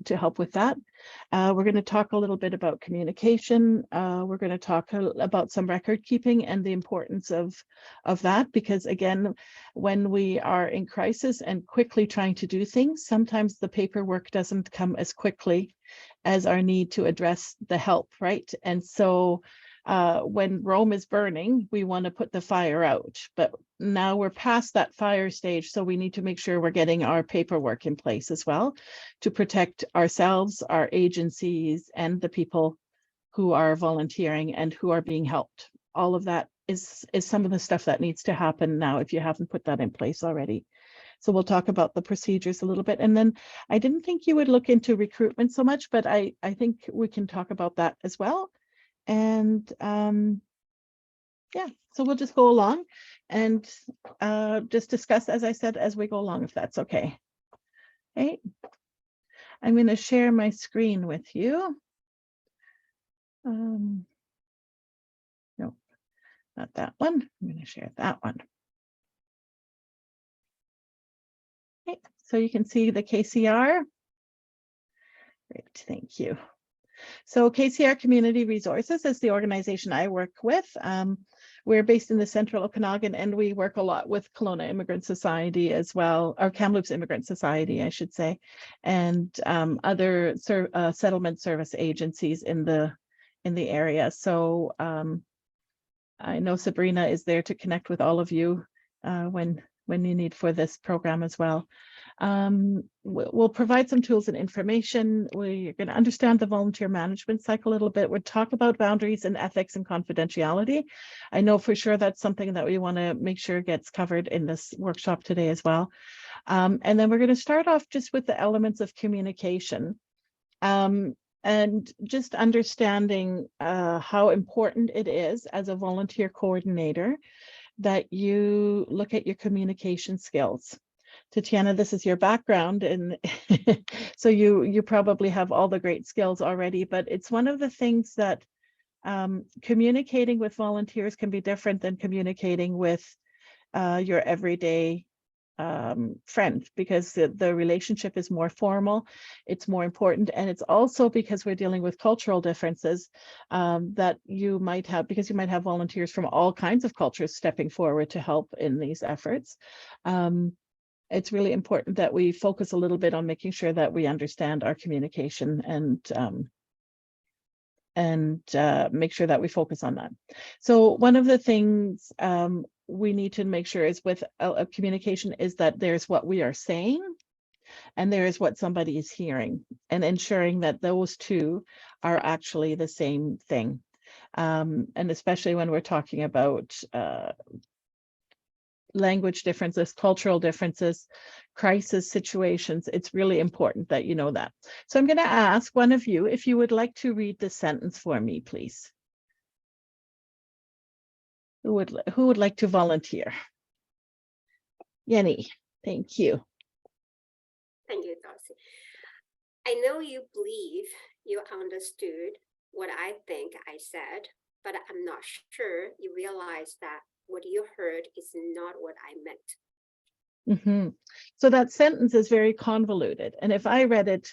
to help with that. We're going to talk a little bit about communication. We're going to talk about some record keeping and the importance of that, because again, when we are in crisis and quickly trying to do things, sometimes the paperwork doesn't come as quickly as our need to address the help, right? And so when Rome is burning, we want to put the fire out, but now we're past that fire stage, so we need to make sure we're getting our paperwork in place as well to protect ourselves, our agencies, and the people who are volunteering and who are being helped. All of that is some of the stuff that needs to happen now if you haven't put that in place already. So we'll talk about the procedures a little bit. And then I didn't think you would look into recruitment so much, but I think we can talk about that as well. And yeah, so we'll just go along and just discuss, as I said, as we go along, if that's okay. Okay, I'm going to share my screen with you. No, not that one. I'm going to share that one. Okay, so you can see the KCR. Great, thank you. So KCR Community Resources is the organization I work with. We're based in the central Okanagan, and we work a lot with Kelowna Immigrant Society as well, or Kamloops Immigrant Society, I should say, and other settlement service agencies in the area. So I know Sabrina is there to connect with all of you when you need for this program as well. We'll provide some tools and information. We're going to understand the volunteer management cycle a little bit. We'll talk about boundaries and ethics and confidentiality. I know for sure that's something that we want to make sure gets covered in this workshop today as well. And then we're going to start off just with the elements of communication. And just understanding how important it is as a volunteer coordinator that you look at your communication skills. Tatiana, this is your background, and so you probably have all the great skills already, but it's one of the things that communicating with volunteers can be different than communicating with your everyday friend, because the relationship is more formal, it's more important, and it's also because we're dealing with cultural differences that you might have, because you might have volunteers from all kinds of cultures stepping forward to help in these efforts. It's really important that we focus a little bit on making sure that we understand our communication and make sure that we focus on that. So one of the things we need to make sure is with communication is that there's what we are saying and there is what somebody is hearing, and ensuring that those two are actually the same thing. And especially when we're talking about language differences, cultural differences, crisis situations, it's really important that you know that. So I'm going to ask one of you if you would like to read the sentence for me, please. Who would like to volunteer? Yenny, thank you. Thank you, Darcy. I know you believe you understood what I think I said, but I'm not sure you realize that what you heard is not what I meant. Mm-hmm. So that sentence is very convoluted. And if I read it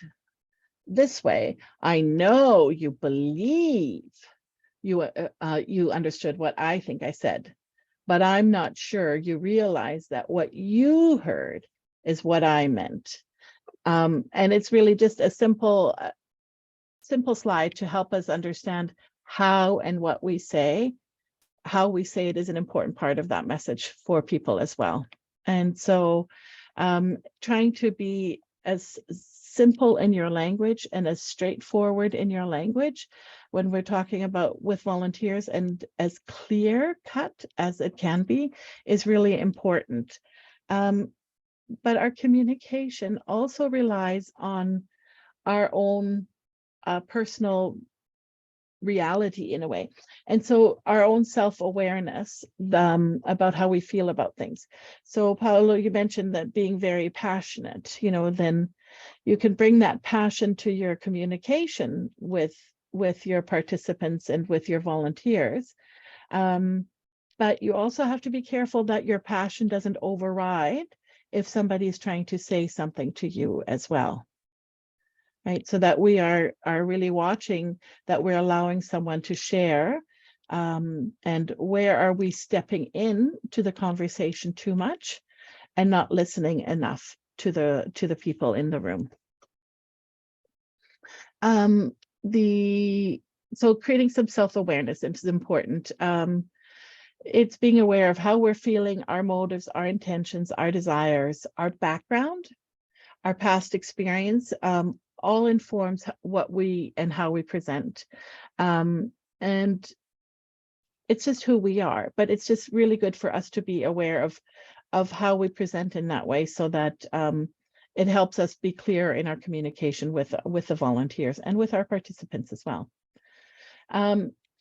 this way, I know you believe you understood what I think I said, but I'm not sure you realize that what you heard is what I meant. And it's really just a simple slide to help us understand how and what we say. How we say it is an important part of that message for people as well. And so trying to be as simple in your language and as straightforward in your language when we're talking about with volunteers, and as clear cut as it can be, is really important. But our communication also relies on our own personal reality in a way, and so our own self-awareness about how we feel about things. So Paolo, you mentioned that being very passionate, then you can bring that passion to your communication with your participants and with your volunteers, but you also have to be careful that your passion doesn't override if somebody is trying to say something to you as well. right? So that we are really watching that we're allowing someone to share, and where are we stepping in to the conversation too much and not listening enough to the people in the room. So creating some self-awareness is important. It's being aware of how we're feeling, our motives, our intentions, our desires, our background, our past experience, all informs what we and how we present. And it's just who we are, but it's just really good for us to be aware of how we present in that way, so that it helps us be clear in our communication with the volunteers and with our participants as well.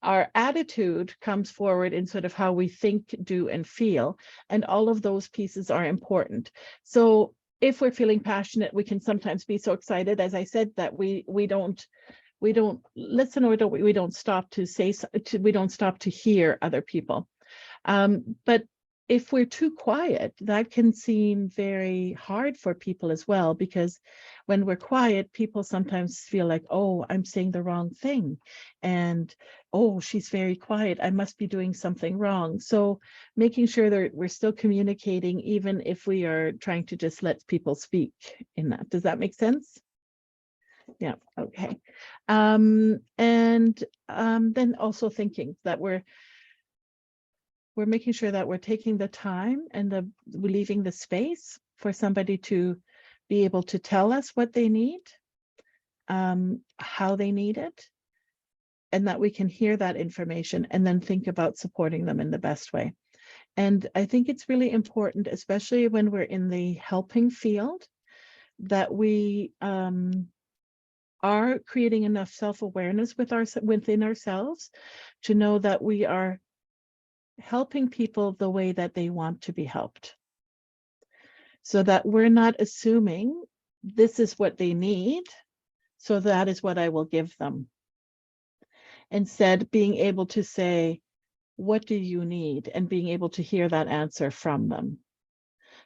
Our attitude comes forward in sort of how we think, do, and feel, and all of those pieces are important. So if we're feeling passionate, we can sometimes be so excited, as I said, that we don't listen, or we don't stop to we don't stop to hear other people. But if we're too quiet, that can seem very hard for people as well, because when we're quiet, people sometimes feel like, oh, I'm saying the wrong thing, and oh, she's very quiet, I must be doing something wrong. So making sure that we're still communicating, even if we are trying to just let people speak in that. Does that make sense? Yeah, okay. And then also thinking that we're making sure that we're taking the time and we're leaving the space for somebody to be able to tell us what they need, how they need it, and that we can hear that information and then think about supporting them in the best way. And I think it's really important, especially when we're in the helping field, that we are creating enough self-awareness within ourselves to know that we are helping people the way that they want to be helped, so that we're not assuming this is what they need, so that is what I will give them. Instead, being able to say, what do you need? And being able to hear that answer from them.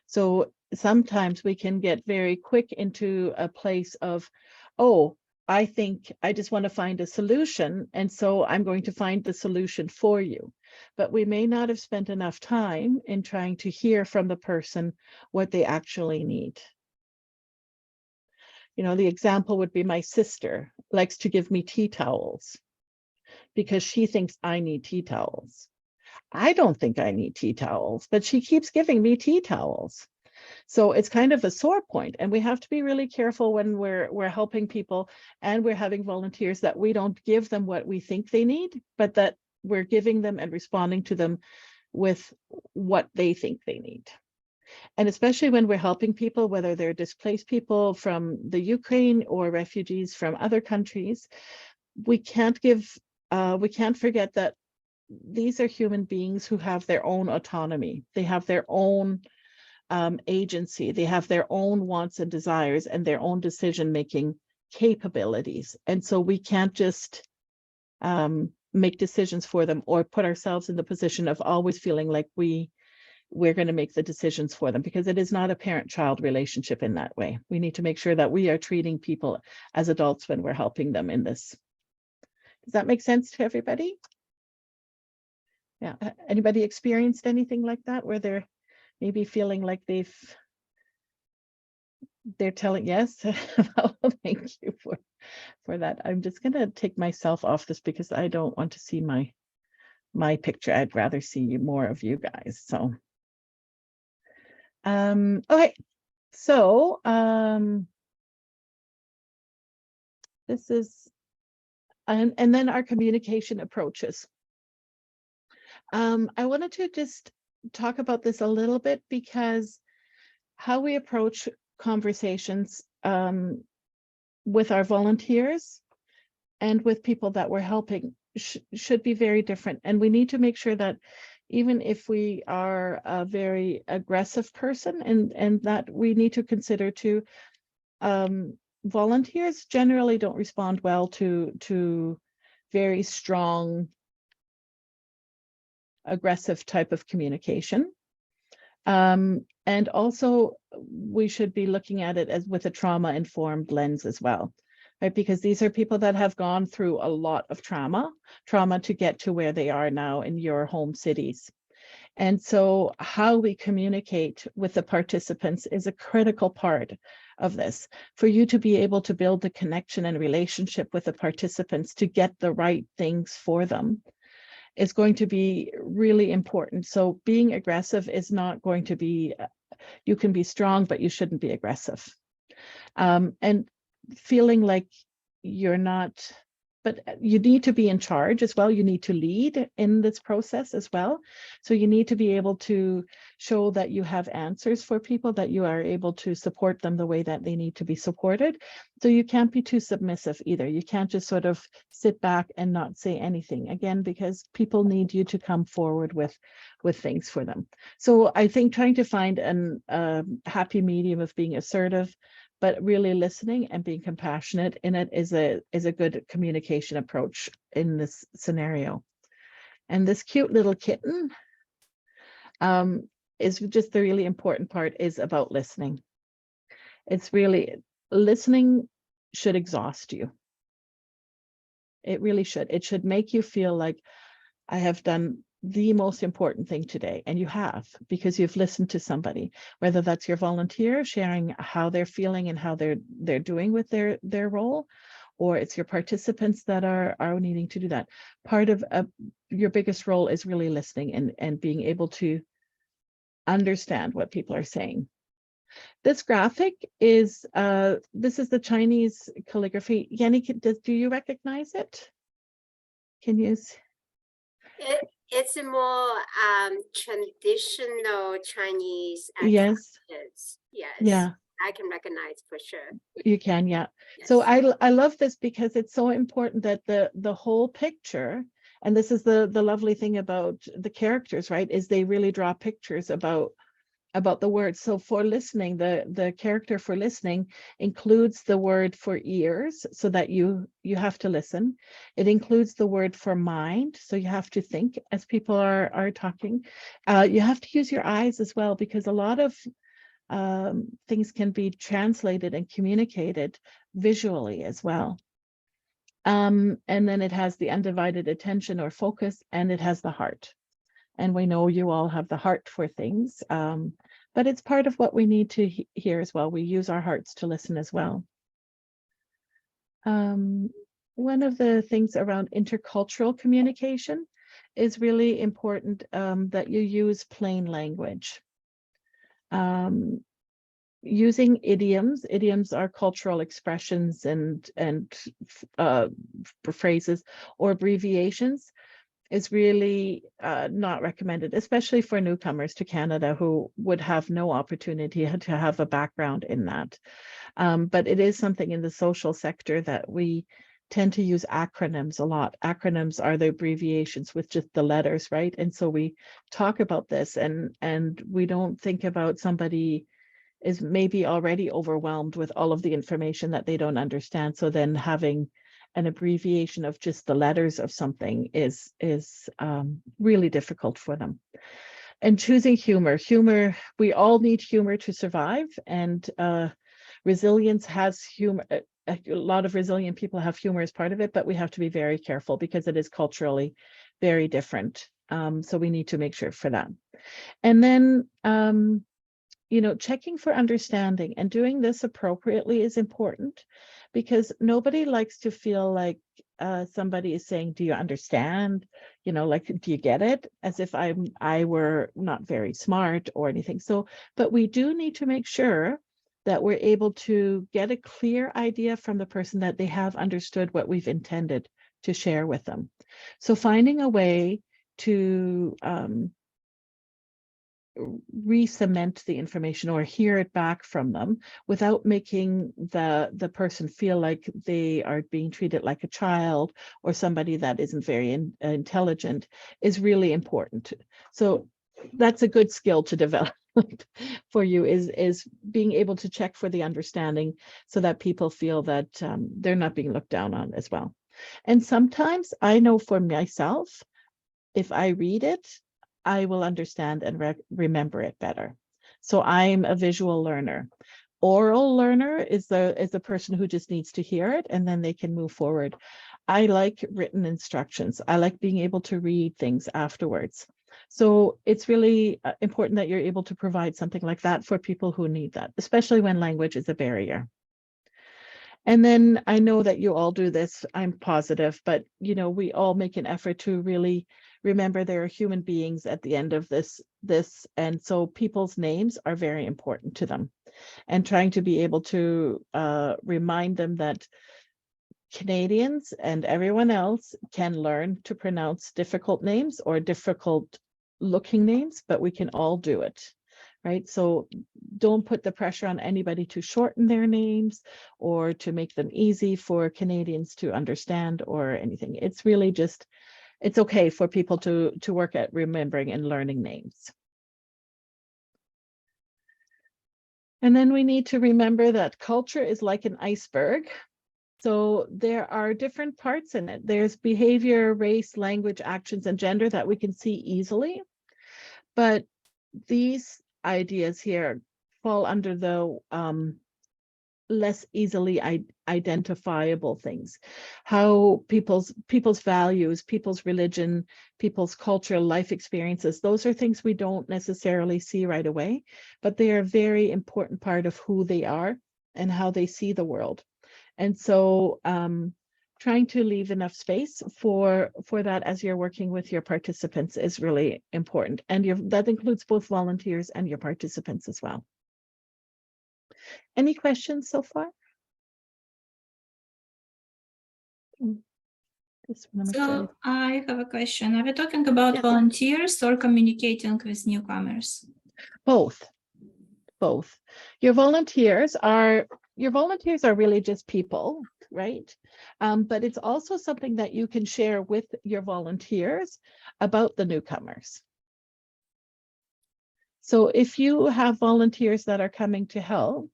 So sometimes we can get very quick into a place of, oh, I think I just want to find a solution, and so I'm going to find the solution for you. But we may not have spent enough time in trying to hear from the person what they actually need. You know, the example would be my sister likes to give me tea towels because she thinks I need tea towels. I don't think I need tea towels, but she keeps giving me tea towels. So it's kind of a sore point, and we have to be really careful when we're helping people and we're having volunteers, that we don't give them what we think they need, but that we're giving them and responding to them with what they think they need. And especially when we're helping people, whether they're displaced people from the Ukraine or refugees from other countries, we can't forget that these are human beings who have their own autonomy. They have their own agency. They have their own wants and desires and their own decision-making capabilities. And so we can't just make decisions for them or put ourselves in the position of always feeling like we're going to make the decisions for them, because it is not a parent-child relationship in that way. We need to make sure that we are treating people as adults when we're helping them in this. Does that make sense to everybody? Yeah. Anybody experienced anything like that, where they're maybe feeling like they're telling, yes? Well, thank you for that. I'm just going to take myself off this because I don't want to see my picture. I'd rather see more of you guys. So okay, so this is and then our communication approaches. I wanted to just talk about this a little bit, because how we approach conversations with our volunteers and with people that we're helping should be very different. And we need to make sure that even if we are a very aggressive person, and that we need to consider too, volunteers generally don't respond well to very strong, aggressive type of communication. And also we should be looking at it as with a trauma-informed lens as well. right? Because these are people that have gone through a lot of trauma to get to where they are now in your home cities. And so how we communicate with the participants is a critical part of this. For you to be able to build the connection and relationship with the participants to get the right things for them is going to be really important. So being aggressive is not going to be, you can be strong, but you shouldn't be aggressive. And feeling like you're not, but you need to be in charge as well. You need to lead in this process as well. So you need to be able to show that you have answers for people, that you are able to support them the way that they need to be supported. So you can't be too submissive either. You can't just sort of sit back and not say anything, again, because people need you to come forward with things for them. So I think trying to find an happy medium of being assertive, but really listening and being compassionate in it is a good communication approach in this scenario. And this cute little kitten is just the really important part, is about listening. It's really, listening should exhaust you. It really should. It should make you feel like, I have done the most important thing today, and you have, because you've listened to somebody, whether that's your volunteer sharing how they're feeling and how they're doing with their role, or it's your participants that are needing to do that. Part of your biggest role is really listening and being able to understand what people are saying. This graphic is this is the Chinese calligraphy. Yanni, do you recognize it? Can you? It's a more traditional Chinese Yes. characters. Yes. Yeah. I can recognize for sure. You can, yeah. Yes. So I love this because it's so important that the whole picture, and this is the lovely thing about the characters, right, is they really draw pictures about the words. So for listening, the character for listening includes the word for ears, so that you have to listen. It includes the word for mind, so you have to think as people are talking. You have to use your eyes as well, because a lot of things can be translated and communicated visually as well. And then it has the undivided attention or focus, and it has the heart. And we know you all have the heart for things, but it's part of what we need to hear as well. We use our hearts to listen as well. One of the things around intercultural communication is really important, that you use plain language. Using idioms. Idioms are cultural expressions and phrases or abbreviations is really not recommended, especially for newcomers to Canada who would have no opportunity to have a background in that. But it is something in the social sector that we tend to use acronyms a lot. Acronyms are the abbreviations with just the letters, right? And so we talk about this, and we don't think about somebody is maybe already overwhelmed with all of the information that they don't understand. So then having an abbreviation of just the letters of something is really difficult for them. And choosing humor. We all need humor to survive, and resilience has humor. A lot of resilient people have humor as part of it, but we have to be very careful because it is culturally very different. So we need to make sure for that. And then checking for understanding and doing this appropriately is important, because nobody likes to feel like somebody is saying, do you understand? Like, do you get it? As if I were not very smart or anything. So, but we do need to make sure that we're able to get a clear idea from the person that they have understood what we've intended to share with them. So finding a way to re-cement the information or hear it back from them without making the person feel like they are being treated like a child or somebody that isn't very intelligent is really important. So that's a good skill to develop for you, is being able to check for the understanding so that people feel that they're not being looked down on as well. And sometimes I know for myself, if I read it, I will understand and remember it better. So I'm a visual learner. oral learner is the person who just needs to hear it and then they can move forward. I like written instructions. I like being able to read things afterwards. So it's really important that you're able to provide something like that for people who need that, especially when language is a barrier. And then I know that you all do this, I'm positive, but you know, we all make an effort to really remember there are human beings at the end of this. And so people's names are very important to them. And trying to be able to remind them that Canadians and everyone else can learn to pronounce difficult names or difficult looking names, but we can all do it, right? So don't put the pressure on anybody to shorten their names or to make them easy for Canadians to understand or anything. It's really just, it's okay for people to work at remembering and learning names. And then we need to remember that culture is like an iceberg. So there are different parts in it. There's behavior, race, language, actions, and gender that we can see easily. But these ideas here fall under the less easily identifiable things. How people's values, people's religion, people's cultural life experiences, those are things we don't necessarily see right away, but they are a very important part of who they are and how they see the world. And so trying to leave enough space for that as you're working with your participants is really important. And that includes both volunteers and your participants as well. Any questions so far? So I have a question. Are we talking about volunteers or communicating with newcomers? Both. Your volunteers are really just people, right? But it's also something that you can share with your volunteers about the newcomers. So if you have volunteers that are coming to help,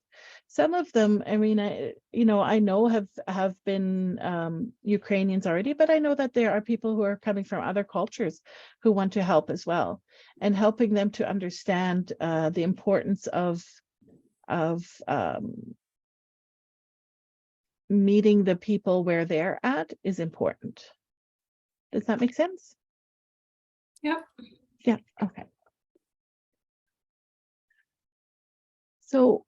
some of them, I mean, I know have been Ukrainians already, but I know that there are people who are coming from other cultures who want to help as well, and helping them to understand the importance of meeting the people where they're at is important. Does that make sense? Yeah. Yeah. Okay. So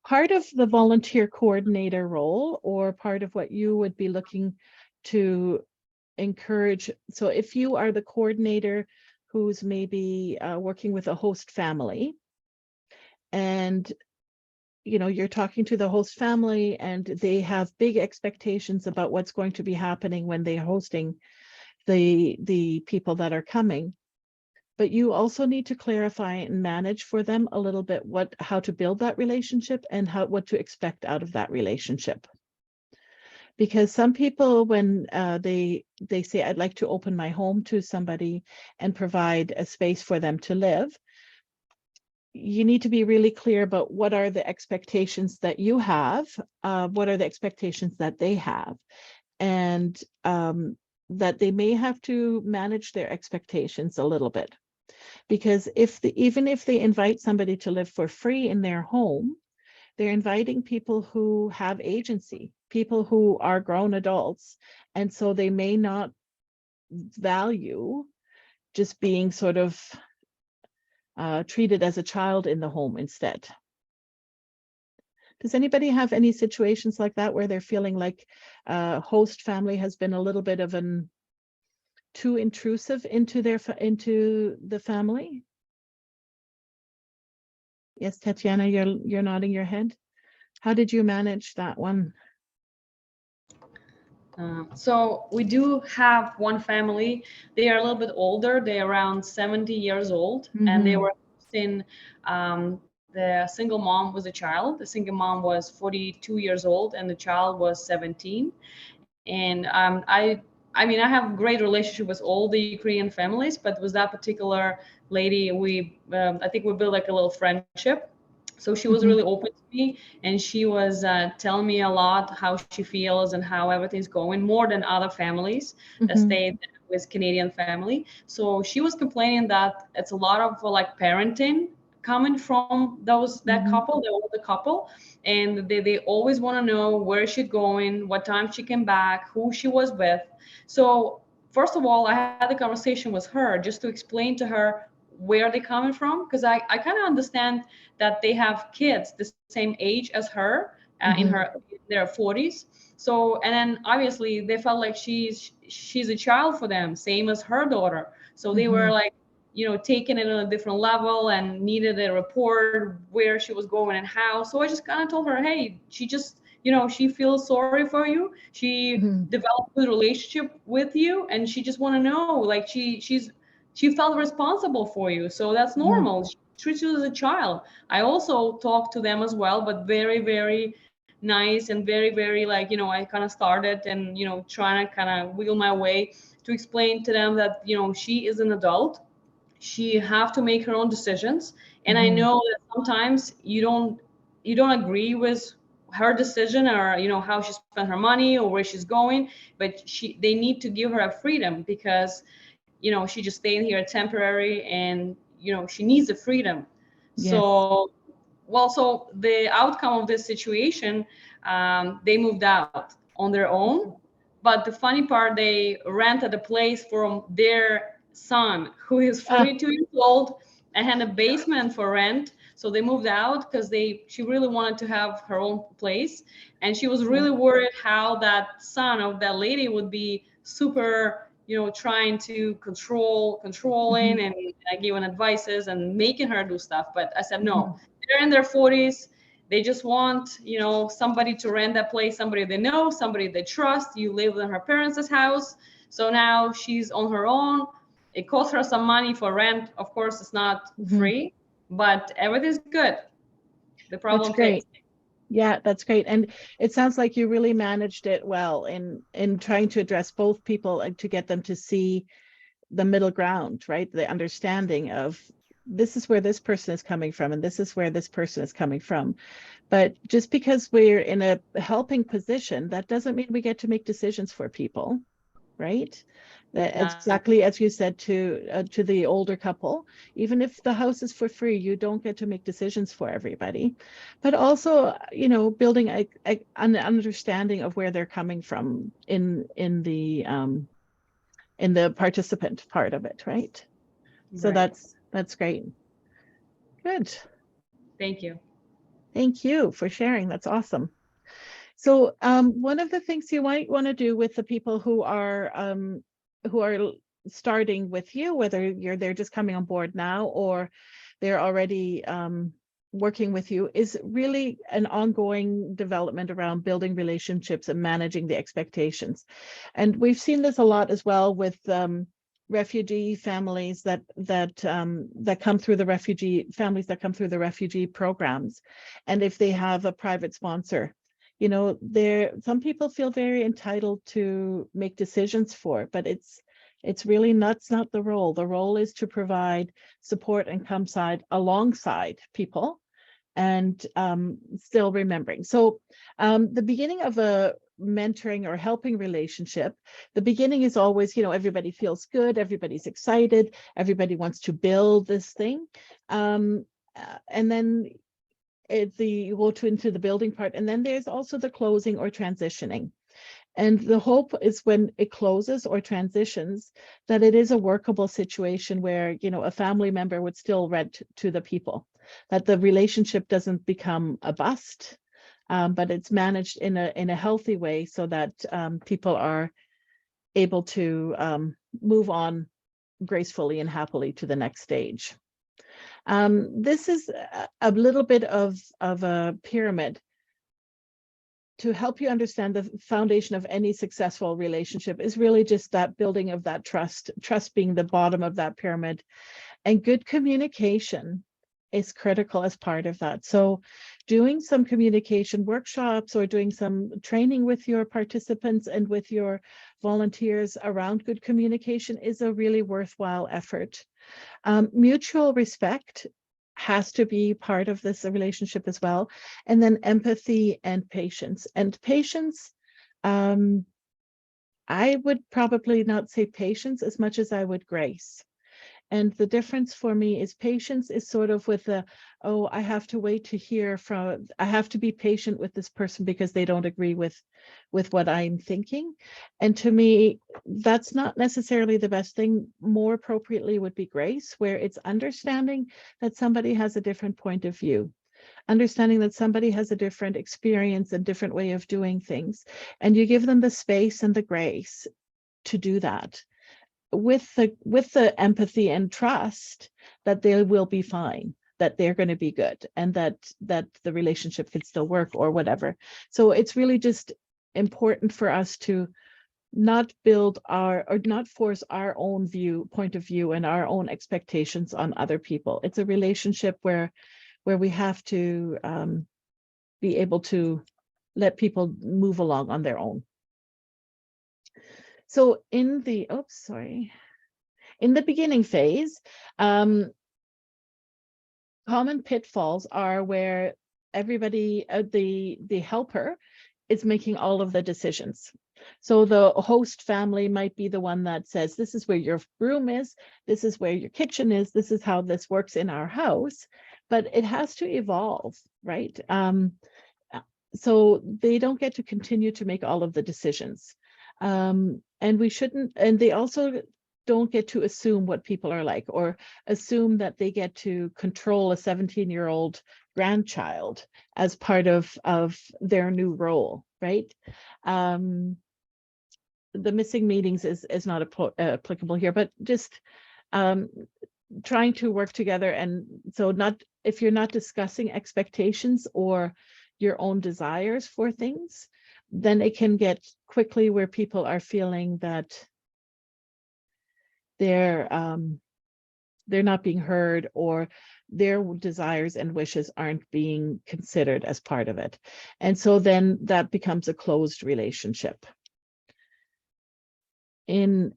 part of the volunteer coordinator role, or part of what you would be looking to encourage, so if you are the coordinator who's maybe working with a host family, and you're talking to the host family and they have big expectations about what's going to be happening when they're hosting the people that are coming, but you also need to clarify and manage for them a little bit how to build that relationship and what to expect out of that relationship. Because some people, when they say, I'd like to open my home to somebody and provide a space for them to live, you need to be really clear about what are the expectations that you have, what are the expectations that they have, and that they may have to manage their expectations a little bit. Because even if they invite somebody to live for free in their home, they're inviting people who have agency, people who are grown adults, and so they may not value just being sort of treated as a child in the home instead. Does anybody have any situations like that where they're feeling like host family has been a little bit of too intrusive into the family? Yes, Tatiana, you're nodding your head. How did you manage that one? So we do have one family. They are a little bit older. They're around 70 years old, and they were in the single mom with a child. The single mom was 42 years old, and the child was 17. And I mean, I have a great relationship with all the Ukrainian families, but with that particular lady, I think we built like a little friendship. So she was really open to me, and she was telling me a lot how she feels and how everything's going, more than other families that stayed with Canadian family. So she was complaining that it's a lot of like parenting coming from that Mhm. couple, the older couple, and they always want to know where she's going, what time she came back, who she was with. So first of all, I had a conversation with her just to explain to her where they're coming from, because I kind of understand that they have kids the same age as her, in their 40s. So, and then obviously they felt like she's a child for them, same as her daughter. So they were like, taking it on a different level and needed a report where she was going and how. So I just kind of told her, hey, she just, she feels sorry for you. She Mhm. developed a relationship with you, and she just want to know, like, she felt responsible for you. So that's Mhm. normal. She treats you as a child. I also talked to them as well, but very, very nice and very, very, like, I kind of started and, trying to kind of wheel my way to explain to them that, she is an adult. She have to make her own decisions. And I Mhm. know that sometimes you don't agree with her decision, or how she spent her money or where she's going, but they need to give her a freedom, because she just staying here temporary, and she needs the freedom. Yes. So, well, so the outcome of this situation, they moved out on their own. But the funny part, they rented a place from their son, who is Ah, 42 years old, and had a basement for rent. So they moved out because she really wanted to have her own place, and she was really worried how that son of that lady would be super, trying to controlling, and giving advices and making her do stuff. But I said, no, they're in their 40s. They just want, somebody to rent that place, somebody they know, somebody they trust. You live in her parents' house. So now she's on her own. It costs her some money for rent. Of course, it's not free, but everything's good. The That's problem great. fixed. Yeah, that's great. And it sounds like you really managed it well in trying to address both people and to get them to see the middle ground, right? The understanding of this is where this person is coming from and this is where this person is coming from. But just because we're in a helping position, that doesn't mean we get to make decisions for people, right? That exactly as you said to the older couple, even if the house is for free, you don't get to make decisions for everybody. But also, building an understanding of where they're coming from in the participant part of it, right? So Right. that's great. Good. Thank you. Thank you for sharing. That's awesome. So one of the things you might want to do with the people who are starting with you, whether they're just coming on board now or they're already working with you, is really an ongoing development around building relationships and managing the expectations. And we've seen this a lot as well with refugee families that come through the refugee programs, and if they have a private sponsor, some people feel very entitled to make decisions for it, but it's really that's not the role. The role is to provide support and come alongside people, and still remembering. So the beginning of a mentoring or helping relationship, the beginning is always, everybody feels good, everybody's excited, everybody wants to build this thing. And then you go into the building part, and then there's also the closing or transitioning. And the hope is when it closes or transitions, that it is a workable situation where, a family member would still rent to the people, that the relationship doesn't become a bust, but it's managed in a healthy way so that people are able to move on gracefully and happily to the next stage. This is a little bit of a pyramid to help you understand the foundation of any successful relationship is really just that building of that trust being the bottom of that pyramid, and good communication is critical as part of that. So doing some communication workshops or doing some training with your participants and with your volunteers around good communication is a really worthwhile effort. Mutual respect has to be part of this relationship as well. And then empathy and patience. And patience, I would probably not say patience as much as I would grace. And the difference for me is patience is sort of with the, oh, I have to wait to hear from, I have to be patient with this person because they don't agree with what I'm thinking. And to me, that's not necessarily the best thing. More appropriately would be grace, where it's understanding that somebody has a different point of view, understanding that somebody has a different experience and different way of doing things. And you give them the space and the grace to do that, with the empathy and trust that they will be fine, that they're going to be good, and that the relationship can still work or whatever. So it's really just important for us to not build or not force our own point of view and our own expectations on other people. It's a relationship where we have to be able to let people move along on their own. So in the, in the beginning phase, common pitfalls are where everybody, the helper, is making all of the decisions. So the host family might be the one that says, this is where your room is, this is where your kitchen is, this is how this works in our house, but it has to evolve, right? So they don't get to continue to make all of the decisions. And we shouldn't, and they also don't get to assume what people are like, or assume that they get to control a 17-year-old grandchild as part of their new role, right? The missing meetings is not applicable here, but just trying to work together. And so if you're not discussing expectations or your own desires for things, then it can get quickly where people are feeling that they're not being heard, or their desires and wishes aren't being considered as part of it. And so then that becomes a closed relationship. In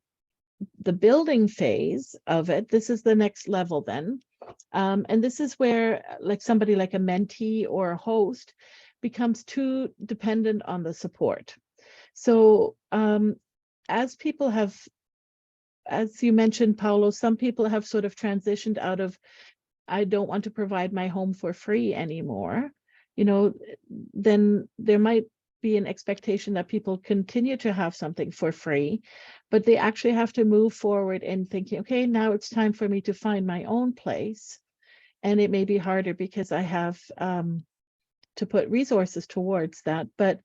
the building phase of it, this is the next level then. And this is where like somebody like a mentee or a host becomes too dependent on the support. So as people have, as you mentioned, Paulo, some people have sort of transitioned out of, I don't want to provide my home for free anymore, you know, then there might be an expectation that people continue to have something for free, but they actually have to move forward in thinking, okay, now it's time for me to find my own place. And it may be harder because I have to put resources towards that, but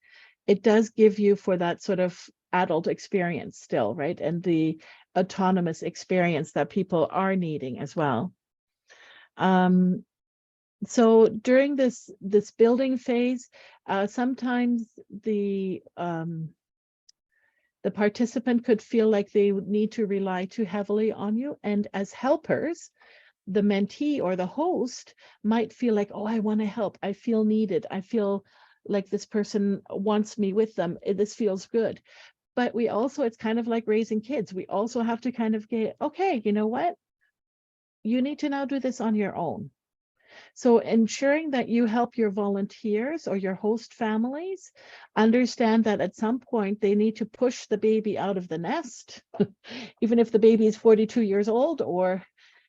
it does give you for that sort of adult experience still, right? And the autonomous experience that people are needing as well. So during this building phase, sometimes the participant could feel like they would need to rely too heavily on you. And as helpers, the mentee or the host might feel like, oh, I want to help. I feel needed. I feel like this person wants me with them. This feels good. But we also, it's kind of like raising kids. We also have to kind of get, okay, you know what? You need to now do this on your own. So ensuring that you help your volunteers or your host families understand that at some point they need to push the baby out of the nest, even if the baby is 42 years old or,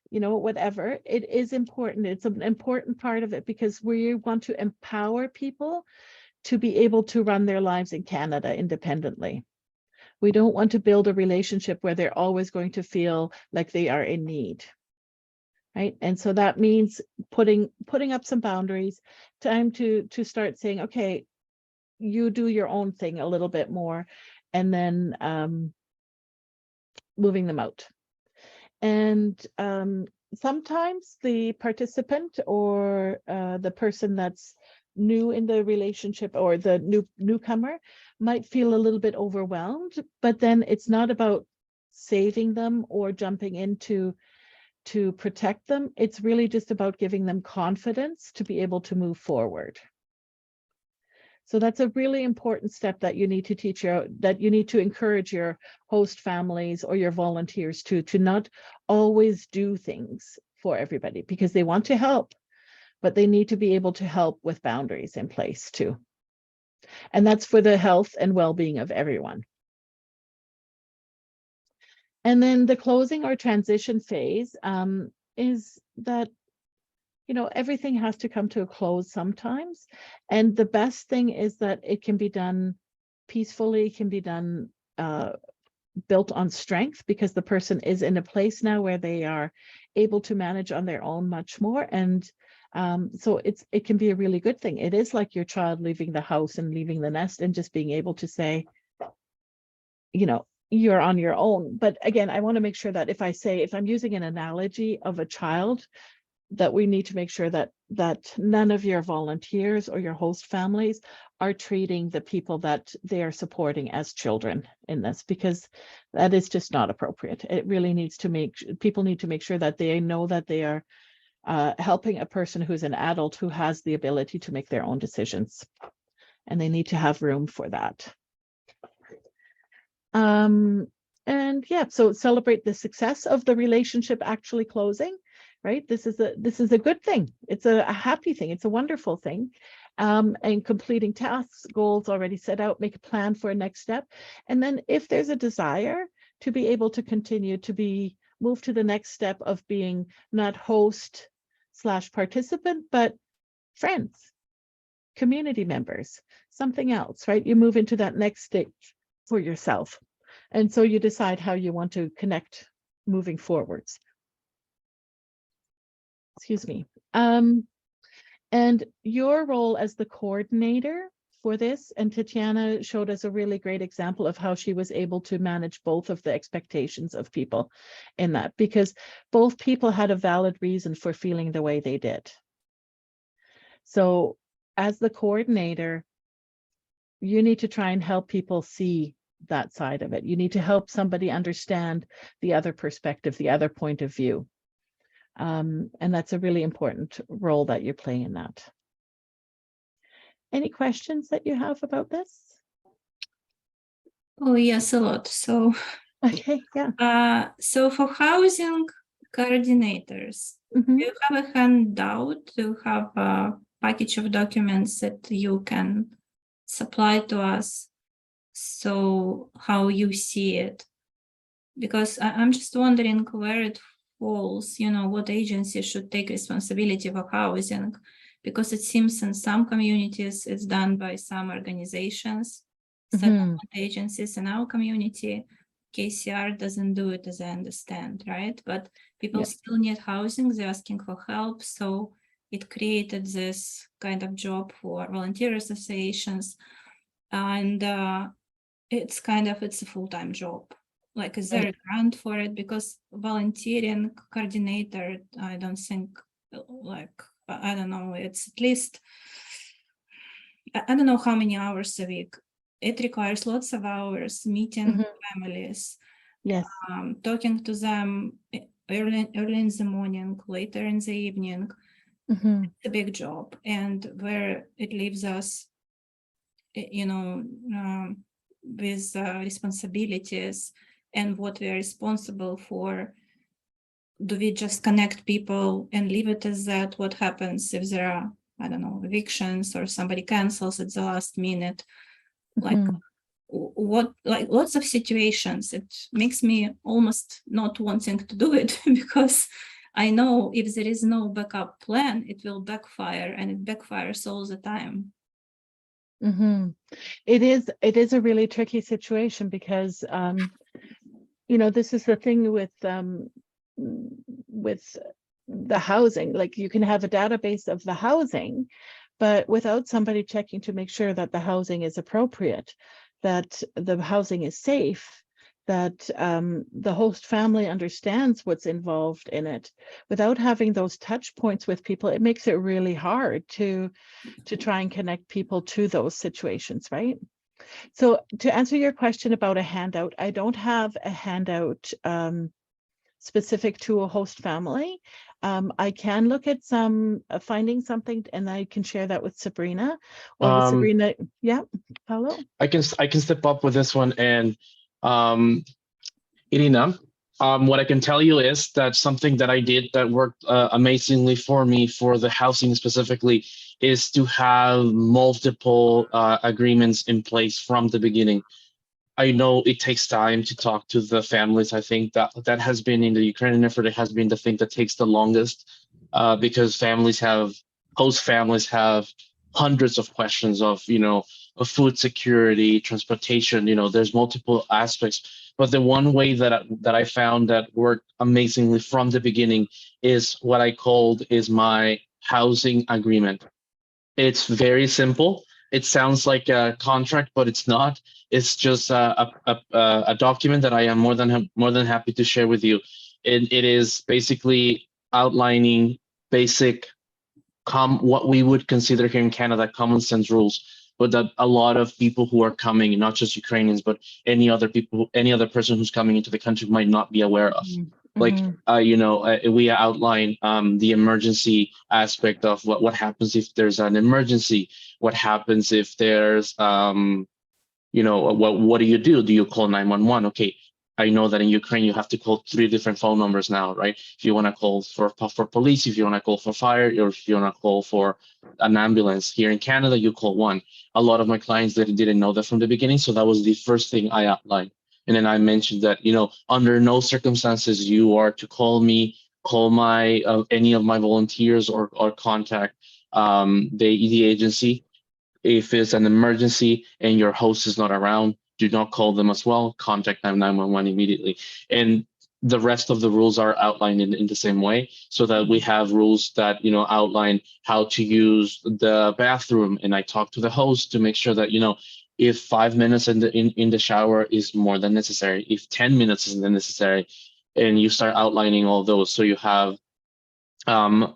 you know, whatever. It is important. It's an important part of it because we want to empower people to be able to run their lives in Canada independently. We don't want to build a relationship where they're always going to feel like they are in need. Right. And so that means putting up some boundaries, time to start saying, okay, you do your own thing a little bit more, and then moving them out. And sometimes the participant or the person that's new in the relationship or the newcomer might feel a little bit overwhelmed, but then it's not about saving them or jumping into to protect them. It's really just about giving them confidence to be able to move forward. So that's a really important step that you need to teach that you need to encourage your host families or your volunteers to not always do things for everybody because they want to help, but they need to be able to help with boundaries in place too. And that's for the health and well-being of everyone. And then the closing or transition phase is that, you know, everything has to come to a close sometimes. And the best thing is that it can be done peacefully, can be done built on strength, because the person is in a place now where they are able to manage on their own much more. And so it can be a really good thing. It is like your child leaving the house and leaving the nest and just being able to say, you know, you're on your own. But again, I want to make sure that if I'm using an analogy of a child, that we need to make sure that none of your volunteers or your host families are treating the people that they are supporting as children in this, because that is just not appropriate. It really needs to people need to make sure that they know that they are helping a person who's an adult who has the ability to make their own decisions, and they need to have room for that. And yeah, so celebrate the success of the relationship actually closing, right? This is a good thing. It's a happy thing. It's a wonderful thing. And completing tasks, goals already set out, make a plan for a next step. And then if there's a desire to be able to continue to move to the next step of being not host/participant, but friends, community members, something else, right? You move into that next stage for yourself. And so you decide how you want to connect moving forwards. Excuse me. And your role as the coordinator for this, and Tatiana showed us a really great example of how she was able to manage both of the expectations of people in that, because both people had a valid reason for feeling the way they did. So as the coordinator, you need to try and help people see that side of it. You need to help somebody understand the other perspective, the other point of view. And that's a really important role that you play in that. Any questions that you have about this? Oh, yes, a lot. So, Okay, yeah. So for housing coordinators, Mhm. do you have a handout? Do you have a package of documents that you can supply to us? So how you see it? Because I'm just wondering where it falls, you know, what agency should take responsibility for housing, because it seems in some communities it's done by some organizations, settlement agencies. In our community, KCR doesn't do it, as I understand, right? But people still need housing, they're asking for help. So it created this kind of job for volunteer associations. And it's a full-time job. Like, is there a grant for it? Because volunteering coordinator, I don't think, like, I don't know, it's at least, I don't know how many hours a week. It requires lots of hours, meeting families, yes, talking to them early in the morning, later in the evening. It's a big job, and where it leaves us, you know, with responsibilities and what we are responsible for. Do we just connect people and leave it as that? What happens if there are, I don't know, evictions or somebody cancels at the last minute? Like, like lots of situations, it makes me almost not wanting to do it because I know if there is no backup plan, it will backfire, and it backfires all the time. It is a really tricky situation because you know, this is the thing with the housing. Like, you can have a database of the housing, but without somebody checking to make sure that the housing is appropriate, that the housing is safe, that the host family understands what's involved in it, without having those touch points with people, it makes it really hard to try and connect people to those situations, right? So to answer your question about a handout, I don't have a handout specific to a host family. I can look at finding something, and I can share that with Sabrina. Or with Sabrina, yeah, hello. I can step up with this one, and Irina, what I can tell you is that something that I did that worked amazingly for me for the housing specifically is to have multiple agreements in place from the beginning. I know it takes time to talk to the families. I think that has been in the Ukrainian effort. It has been the thing that takes the longest because host families have hundreds of questions of food security, transportation. There's multiple aspects. But the one way that I found that worked amazingly from the beginning is what I called is my housing agreement. It's very simple. It sounds like a contract, but it's not. It's just a document that I am more than happy to share with you. It is basically outlining basic what we would consider here in Canada common sense rules, but that a lot of people who are coming, not just Ukrainians, but any other person who's coming into the country might not be aware of. Like, we outline the emergency aspect of what happens if there's an emergency, what happens if there's, what do you do? Do you call 911? Okay, I know that in Ukraine you have to call 3 different phone numbers now, right? If you want to call for police, if you want to call for fire, or if you want to call for an ambulance. Here in Canada, you call one. A lot of my clients didn't know that from the beginning, so that was the first thing I outlined. And then I mentioned that under no circumstances you are to call me, call my any of my volunteers, or contact the agency. If it's an emergency and your host is not around, do not call them as well. Contact 911 immediately. And the rest of the rules are outlined in the same way, so that we have rules that outline how to use the bathroom. And I talk to the host to make sure that if 5 minutes in the shower is more than necessary, if 10 minutes is necessary, and you start outlining all those. So you have out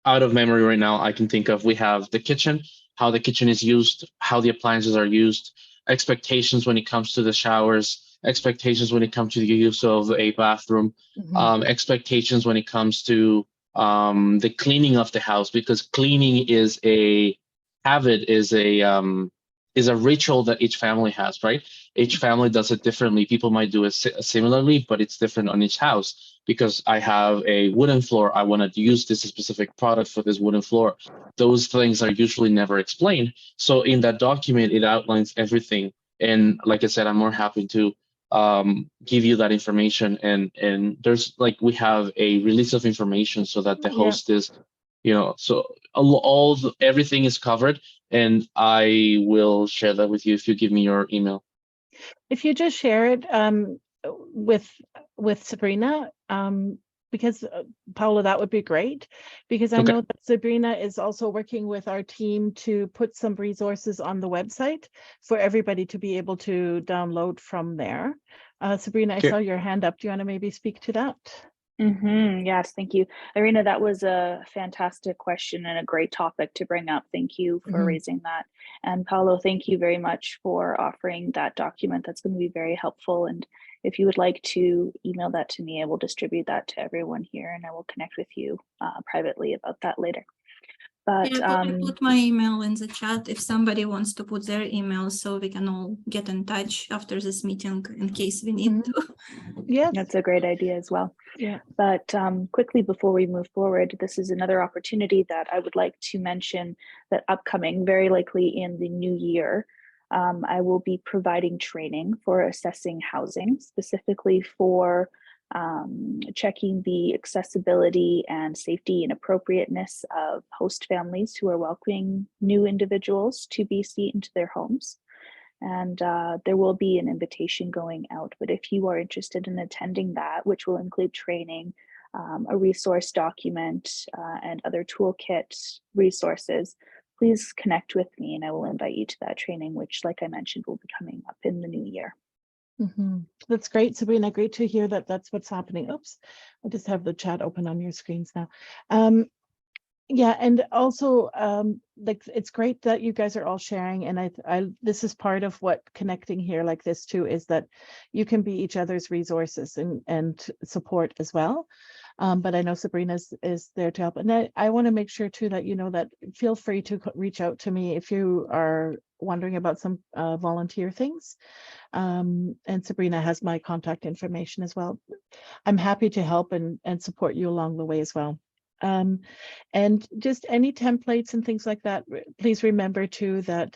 of memory right now, I can think of, we have the kitchen, how the kitchen is used, how the appliances are used, expectations when it comes to the showers, expectations when it comes to the use of a bathroom, expectations when it comes to the cleaning of the house, because cleaning is a habit, is a ritual that each family has, right? Each family does it differently. People might do it similarly, but it's different on each house. Because I have a wooden floor, I want to use this specific product for this wooden floor. Those things are usually never explained. So in that document, it outlines everything. And like I said, I'm more happy to give you that information. And there's we have a release of information so that the host is, so everything is covered. And I will share that with you if you give me your email. If you just share it with Sabrina, because Paula, that would be great, because I know that Sabrina is also working with our team to put some resources on the website for everybody to be able to download from there. Sabrina, I saw your hand up. Do you want to maybe speak to that? Yes, thank you. Irina, that was a fantastic question and a great topic to bring up. Thank you for raising that. And Paolo, thank you very much for offering that document. That's going to be very helpful. And if you would like to email that to me, I will distribute that to everyone here, and I will connect with you privately about that later. But I put my email in the chat if somebody wants to put their email, so we can all get in touch after this meeting in case we need to. Yes, that's a great idea as well. Yeah. But quickly before we move forward, this is another opportunity that I would like to mention that upcoming, very likely in the new year, I will be providing training for assessing housing, specifically for checking the accessibility and safety and appropriateness of host families who are welcoming new individuals to BC into their homes. And there will be an invitation going out, but if you are interested in attending that, which will include training, a resource document, and other toolkit resources, please connect with me and I will invite you to that training, which, like I mentioned, will be coming up in the new year. That's great, Sabrina. Great to hear that that's what's happening. Oops, I just have the chat open on your screens now. Yeah, and also it's great that you guys are all sharing, and I this is part of what connecting here like this too, is that you can be each other's resources and support as well. But I know Sabrina is there to help, and I want to make sure too that that feel free to reach out to me if you are wondering about some volunteer things. And Sabrina has my contact information as well. I'm happy to help and support you along the way as well. And just any templates and things like that, please remember too that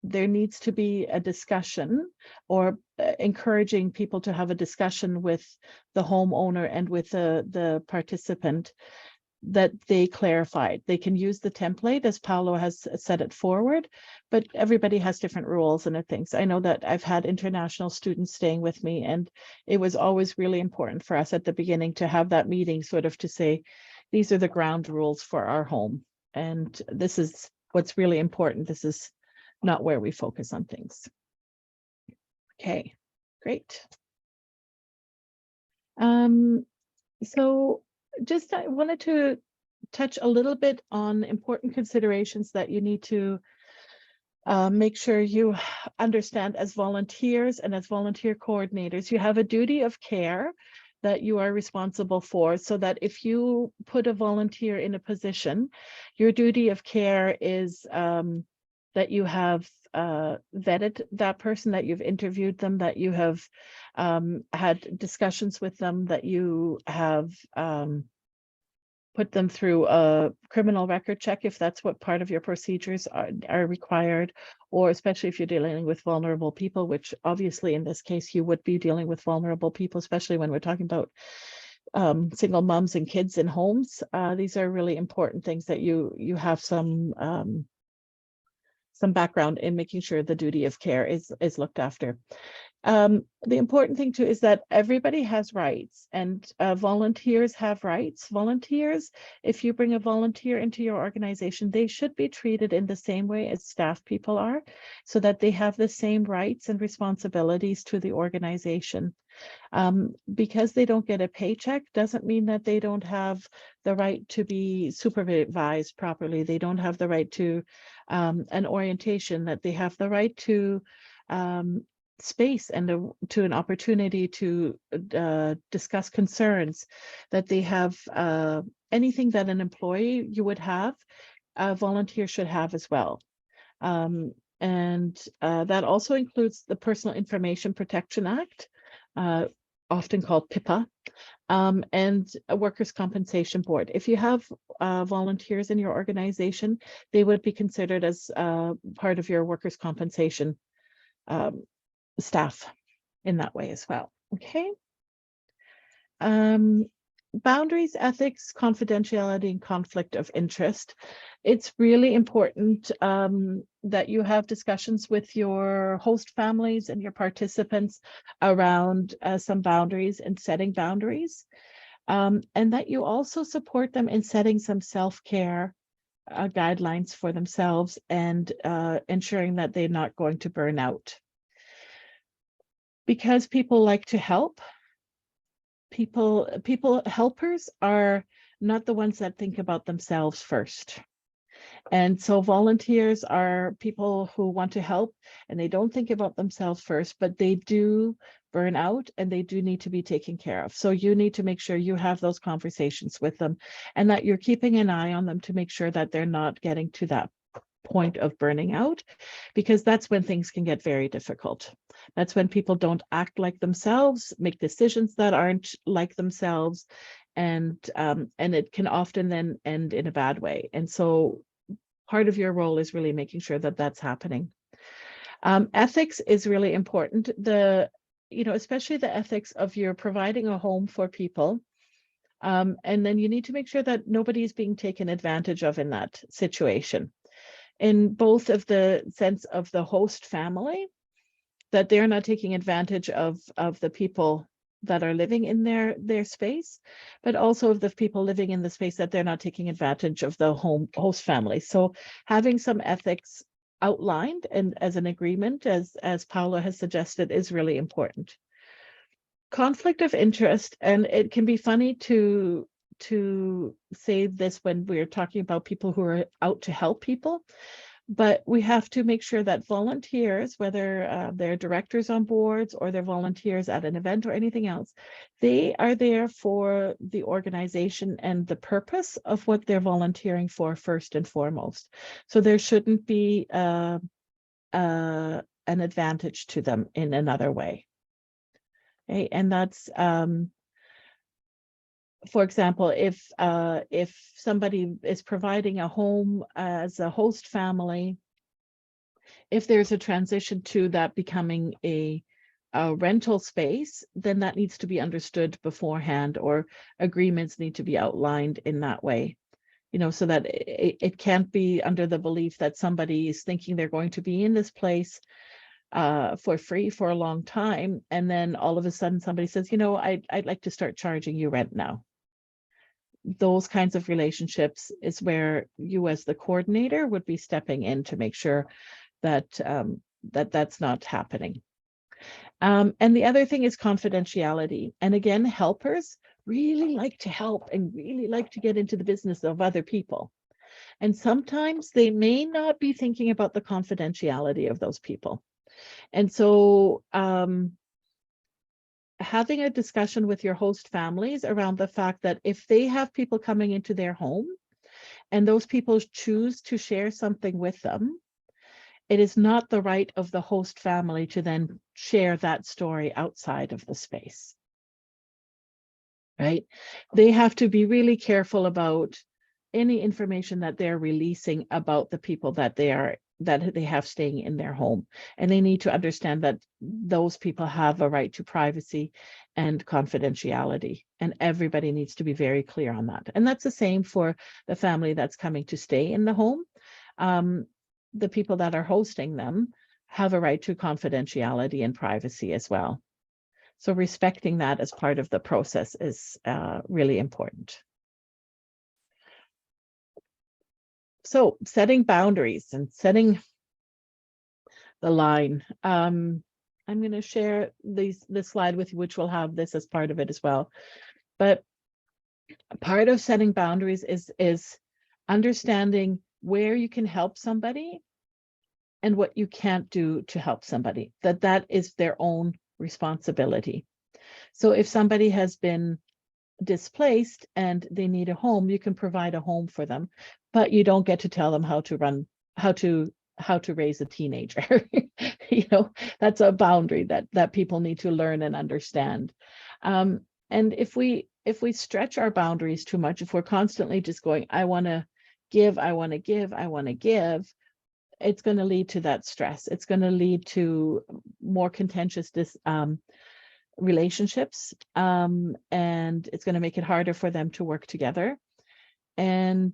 there needs to be a discussion, or encouraging people to have a discussion with the homeowner and with the participant, that they clarified. They can use the template as Paolo has set it forward, but everybody has different rules and things. I know that I've had international students staying with me, and it was always really important for us at the beginning to have that meeting, sort of to say, these are the ground rules for our home, and this is what's really important. This is not where we focus on things. Okay, great. So just I wanted to touch a little bit on important considerations that you need to make sure you understand as volunteers and as volunteer coordinators. You have a duty of care that you are responsible for, so that if you put a volunteer in a position, your duty of care is that you have vetted that person, that you've interviewed them, that you have had discussions with them, that you have put them through a criminal record check if that's what part of your procedures are required, or especially if you're dealing with vulnerable people, which obviously in this case you would be dealing with vulnerable people, especially when we're talking about single moms and kids in homes. These are really important things that you have some background in making sure the duty of care is looked after. The important thing too is that everybody has rights, and volunteers have rights. Volunteers, if you bring a volunteer into your organization, they should be treated in the same way as staff people are, so that they have the same rights and responsibilities to the organization. Because they don't get a paycheck doesn't mean that they don't have the right to be supervised properly. They don't have the right to an orientation, that they have the right to space and to an opportunity to discuss concerns, that they have anything that an employee you would have, a volunteer should have as well. And that also includes the Personal Information Protection Act, often called PIPA, and a workers' compensation board. If you have volunteers in your organization, they would be considered as part of your workers' compensation staff in that way as well. Okay. Boundaries, ethics, confidentiality, and conflict of interest. It's really important that you have discussions with your host families and your participants around some boundaries and setting boundaries, and that you also support them in setting some self-care guidelines for themselves, and ensuring that they're not going to burn out. Because people like to help, helpers are not the ones that think about themselves first. And so volunteers are people who want to help, and they don't think about themselves first, but they do burn out, and they do need to be taken care of. So you need to make sure you have those conversations with them, and that you're keeping an eye on them to make sure that they're not getting to that point of burning out, because that's when things can get very difficult. That's when people don't act like themselves, make decisions that aren't like themselves, and it can often then end in a bad way. And so part of your role is really making sure that that's happening. Ethics is really important. Especially the ethics of you're providing a home for people. And then you need to make sure that nobody's being taken advantage of in that situation, in both of the sense of the host family, that they're not taking advantage of the people that are living in their space, but also of the people living in the space, that they're not taking advantage of the host family. So having some ethics outlined and as an agreement, as Paula has suggested, is really important. Conflict of interest, and it can be funny to say this when we're talking about people who are out to help people, but we have to make sure that volunteers, whether they're directors on boards or they're volunteers at an event or anything else, they are there for the organization and the purpose of what they're volunteering for first and foremost. So there shouldn't be an advantage to them in another way. Okay, and that's for example, if somebody is providing a home as a host family, if there's a transition to that becoming a rental space, then that needs to be understood beforehand, or agreements need to be outlined in that way, you know, so that it can't be under the belief that somebody is thinking they're going to be in this place for free for a long time, and then all of a sudden somebody says, you know, I'd like to start charging you rent now. Those kinds of relationships is where you as the coordinator would be stepping in to make sure that that's not happening. And the other thing is confidentiality. And again, helpers really like to help and really like to get into the business of other people. And sometimes they may not be thinking about the confidentiality of those people. And so having a discussion with your host families around the fact that if they have people coming into their home and those people choose to share something with them, it is not the right of the host family to then share that story outside of the space, right? They have to be really careful about any information that they're releasing about the people that they have staying in their home. And they need to understand that those people have a right to privacy and confidentiality. And everybody needs to be very clear on that. And that's the same for the family that's coming to stay in the home. The people that are hosting them have a right to confidentiality and privacy as well. So respecting that as part of the process is really important. So setting boundaries and setting the line. I'm going to share this slide with you, which will have this as part of it as well. But part of setting boundaries is understanding where you can help somebody and what you can't do to help somebody, that is their own responsibility. So if somebody has been displaced and they need a home, you can provide a home for them, but you don't get to tell them how to raise a teenager. You know, that's a boundary that people need to learn and understand. And if we stretch our boundaries too much, if we're constantly just going, I want to give, I want to give, I want to give, it's going to lead to that stress. It's going to lead to more contentious relationships, and it's going to make it harder for them to work together, and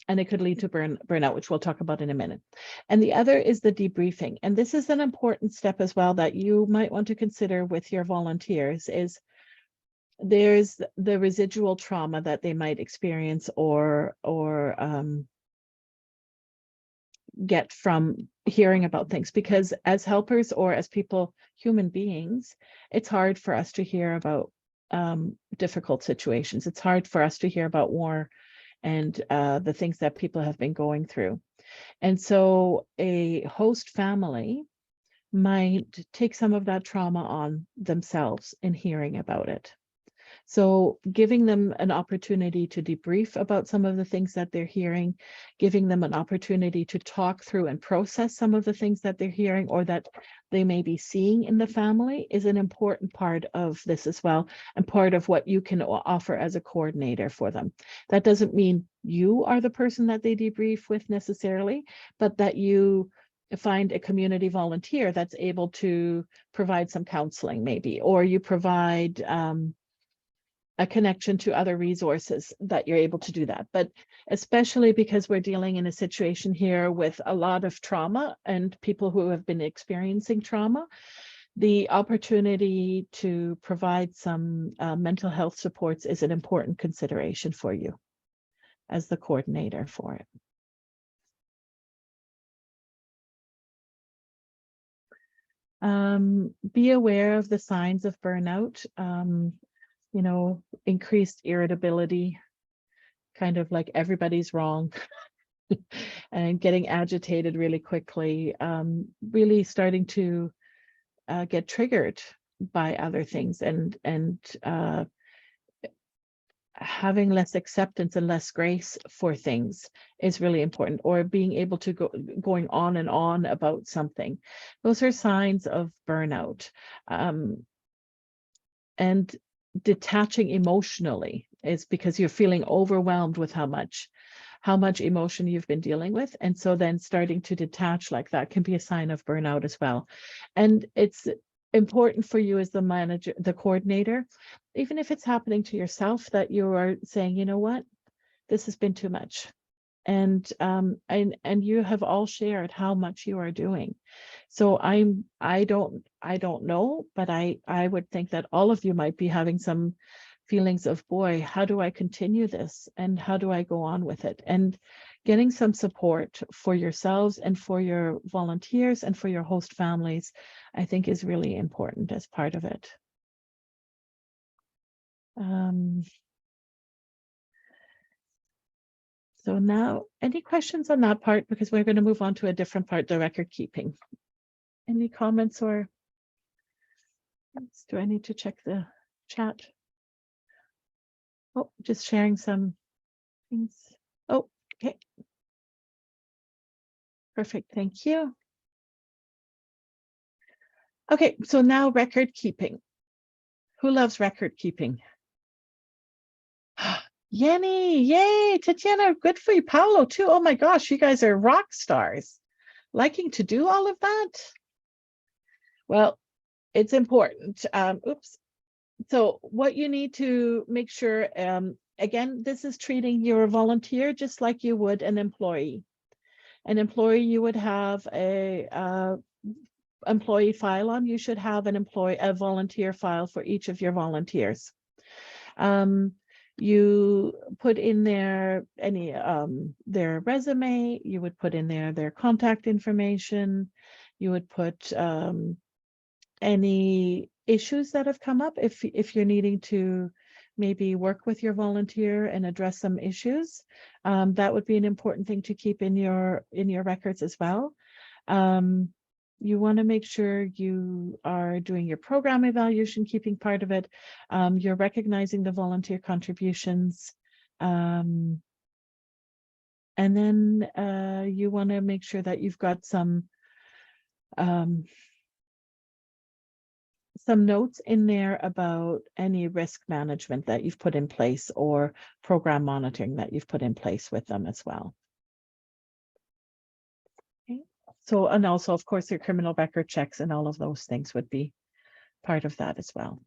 it could lead to burnout, which we'll talk about in a minute. And the other is the debriefing, and this is an important step as well that you might want to consider with your volunteers. Is there's the residual trauma that they might experience or get from hearing about things, because as helpers or as people, human beings, it's hard for us to hear about difficult situations. It's hard for us to hear about war and the things that people have been going through. And so a host family might take some of that trauma on themselves in hearing about it. So giving them an opportunity to debrief about some of the things that they're hearing, giving them an opportunity to talk through and process some of the things that they're hearing or that they may be seeing in the family is an important part of this as well, and part of what you can offer as a coordinator for them. That doesn't mean you are the person that they debrief with necessarily, but that you find a community volunteer that's able to provide some counseling maybe, or you provide a connection to other resources that you're able to do that. But especially because we're dealing in a situation here with a lot of trauma and people who have been experiencing trauma, the opportunity to provide some mental health supports is an important consideration for you as the coordinator for it. Be aware of the signs of burnout. You know, increased irritability, kind of like everybody's wrong, and getting agitated really quickly, really starting to get triggered by other things, and having less acceptance and less grace for things is really important, or being able to going on and on about something. Those are signs of burnout. And detaching emotionally is because you're feeling overwhelmed with how how much emotion you've been dealing with. And so then starting to detach like that can be a sign of burnout as well. And it's important for you as the manager, the coordinator, even if it's happening to yourself, that you are saying, you know what, this has been too much. And you have all shared how much you are doing. So I don't know, but I would think that all of you might be having some feelings of, boy, how do I continue this, and how do I go on with it? And getting some support for yourselves and for your volunteers and for your host families, I think, is really important as part of it. So now, any questions on that part? Because we're going to move on to a different part, the record keeping. Any comments or do I need to check the chat? Oh, just sharing some things. Oh, okay. Perfect, thank you. Okay, so now record keeping. Who loves record keeping? Yenny, yay, Tatiana, good for you. Paolo too. Oh my gosh, you guys are rock stars. Liking to do all of that? Well, it's important. Oops. So what you need to make sure, again, this is treating your volunteer just like you would an employee. An employee you would have a employee file on. You should have a volunteer file for each of your volunteers. You put in there any their resume, you would put in there their contact information, you would put any issues that have come up if you're needing to maybe work with your volunteer and address some issues. That would be an important thing to keep in your records as well. You want to make sure you are doing your program evaluation, keeping part of it. You're recognizing the volunteer contributions. And then you want to make sure that you've got some notes in there about any risk management that you've put in place or program monitoring that you've put in place with them as well. So, and also, of course, your criminal record checks and all of those things would be part of that as well.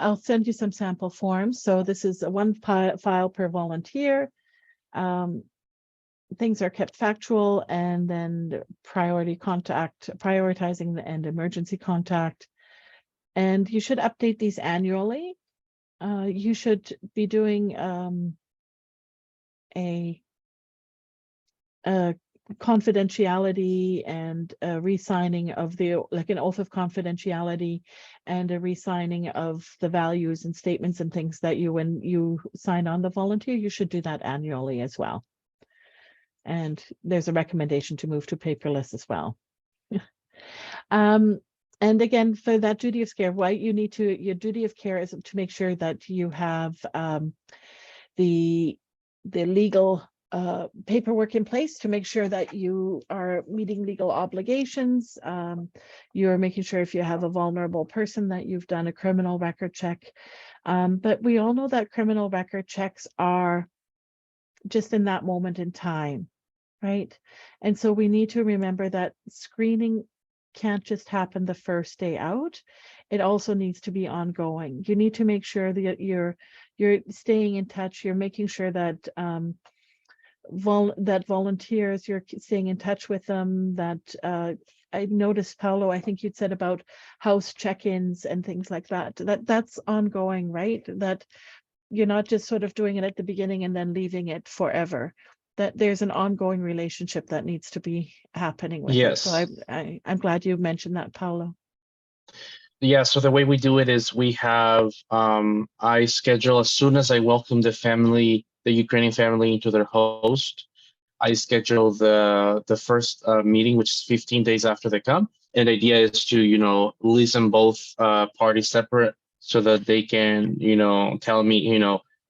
I'll send you some sample forms. So this is one file per volunteer. Things are kept factual, and then prioritizing and emergency contact. And you should update these annually. You should be doing a confidentiality and a re-signing of like an oath of confidentiality and a re-signing of the values and statements and things that when you sign on the volunteer, you should do that annually as well. And there's a recommendation to move to paperless as well. And again, for that duty of care, your duty of care is to make sure that you have the legal paperwork in place to make sure that you are meeting legal obligations. You're making sure if you have a vulnerable person that you've done a criminal record check. But we all know that criminal record checks are just in that moment in time, right? And so we need to remember that screening can't just happen the first day out. It also needs to be ongoing. You need to make sure that you're staying in touch. You're making sure that volunteers, you're staying in touch with them. That I noticed, Paolo, I think you'd said about house check-ins and things like that. That's ongoing, right? That you're not just sort of doing it at the beginning and then leaving it forever. That there's an ongoing relationship that needs to be happening with it. So I'm glad you mentioned that, Paolo. Yeah, so the way we do it is we have, I schedule as soon as I welcome the Ukrainian family into their host, I schedule the first meeting, which is 15 days after they come. And the idea is to, listen both parties separate so that they can, tell me,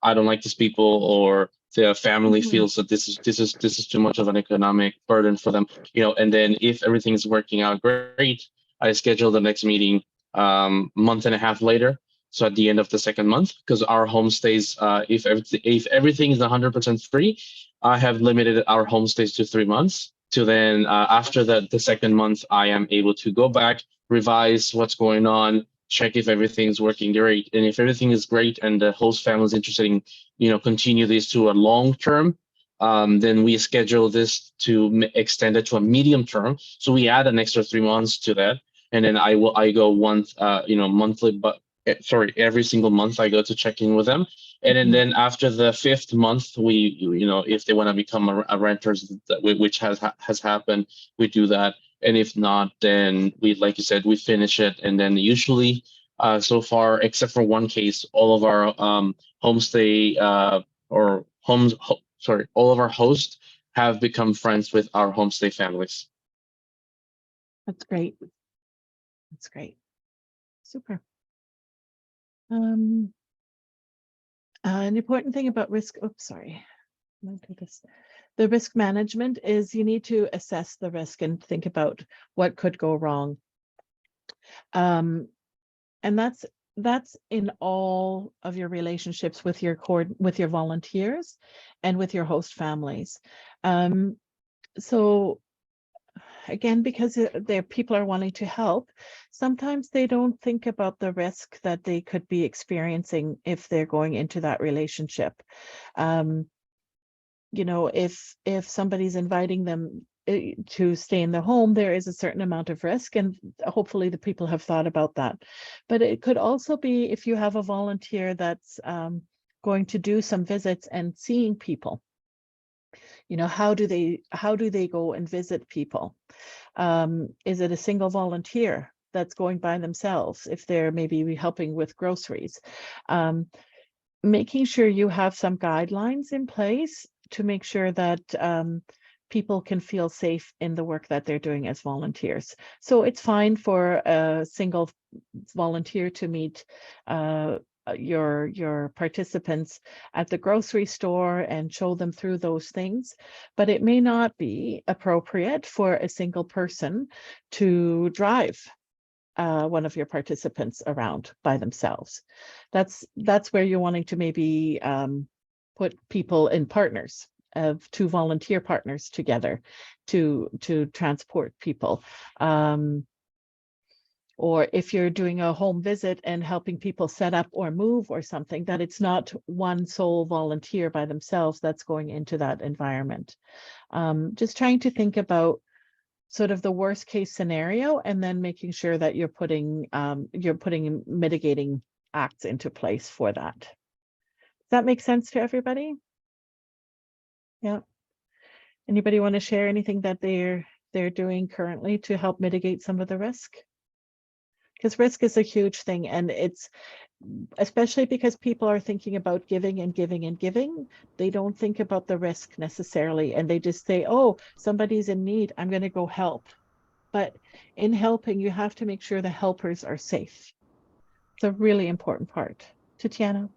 I don't like these people, or the family Mhm. feels that this is too much of an economic burden for them, and then if everything is working out great, I schedule the next meeting month and a half later. So at the end of the second month, because our homestays, if everything is 100% free, I have limited our homestays to 3 months. To then after the second month, I am able to go back, revise what's going on, check if everything's working great, and if everything is great and the host family is interested in continue this to a long term, then we schedule this to extend it to a medium term. So we add an extra 3 months to that, and then I go once monthly, but every single month I go to check in with them, and then after the 5th month, we if they want to become a renters, which has happened, we do that. And if not, then we, like you said, we finish it. And then usually, so far, except for one case, all of our homestay or homes, all of our hosts have become friends with our homestay families. That's great. That's great. Super. An important thing about risk, oops, sorry. The risk management is you need to assess the risk and think about what could go wrong. And that's in all of your relationships with your volunteers and with your host families. So again, because people are wanting to help, sometimes they don't think about the risk that they could be experiencing if they're going into that relationship. If somebody's inviting them to stay in the home, there is a certain amount of risk, and hopefully the people have thought about that. But it could also be if you have a volunteer that's going to do some visits and seeing people. How do they go and visit people? Is it a single volunteer that's going by themselves if they're maybe helping with groceries? Making sure you have some guidelines in place to make sure that people can feel safe in the work that they're doing as volunteers. So it's fine for a single volunteer to meet your participants at the grocery store and show them through those things, but it may not be appropriate for a single person to drive one of your participants around by themselves. That's where you're wanting to maybe put people in partners of 2 volunteer partners together to transport people. Or if you're doing a home visit and helping people set up or move or something, that it's not one sole volunteer by themselves that's going into that environment. Just trying to think about sort of the worst case scenario, and then making sure that you're putting mitigating acts into place for that. Does that make sense to everybody? Yeah. Anybody want to share anything that they're doing currently to help mitigate some of the risk? Because risk is a huge thing, and it's especially because people are thinking about giving and giving and giving. They don't think about the risk necessarily, and they just say, oh, somebody's in need, I'm going to go help. But in helping, you have to make sure the helpers are safe. It's a really important part. Tatiana?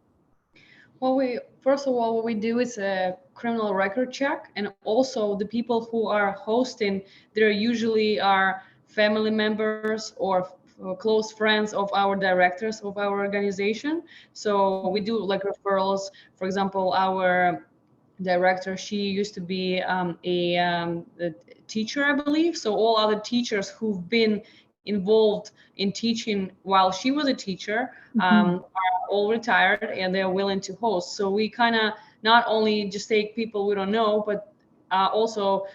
Well, first of all, what we do is a criminal record check, and also the people who are hosting, they're usually our family members or close friends of our directors of our organization. So we do like referrals. For example, our director, she used to be a teacher, I believe. So all other teachers who've been involved in teaching while she was a teacher are all retired, and they're willing to host. So we kind of not only just take people we don't know, but also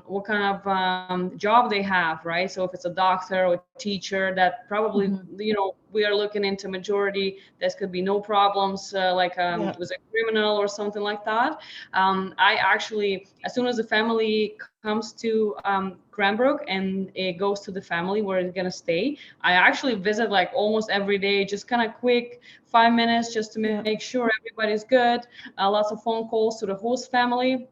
what kind of job they have, right? So if it's a doctor or teacher, that probably we are looking into majority. There could be no problems was a criminal or something like that. I actually, as soon as the family comes to Cranbrook and it goes to the family where it's gonna stay, I actually visit like almost every day, just kind of quick 5 minutes just to make sure everybody's good. Lots of phone calls to the host family.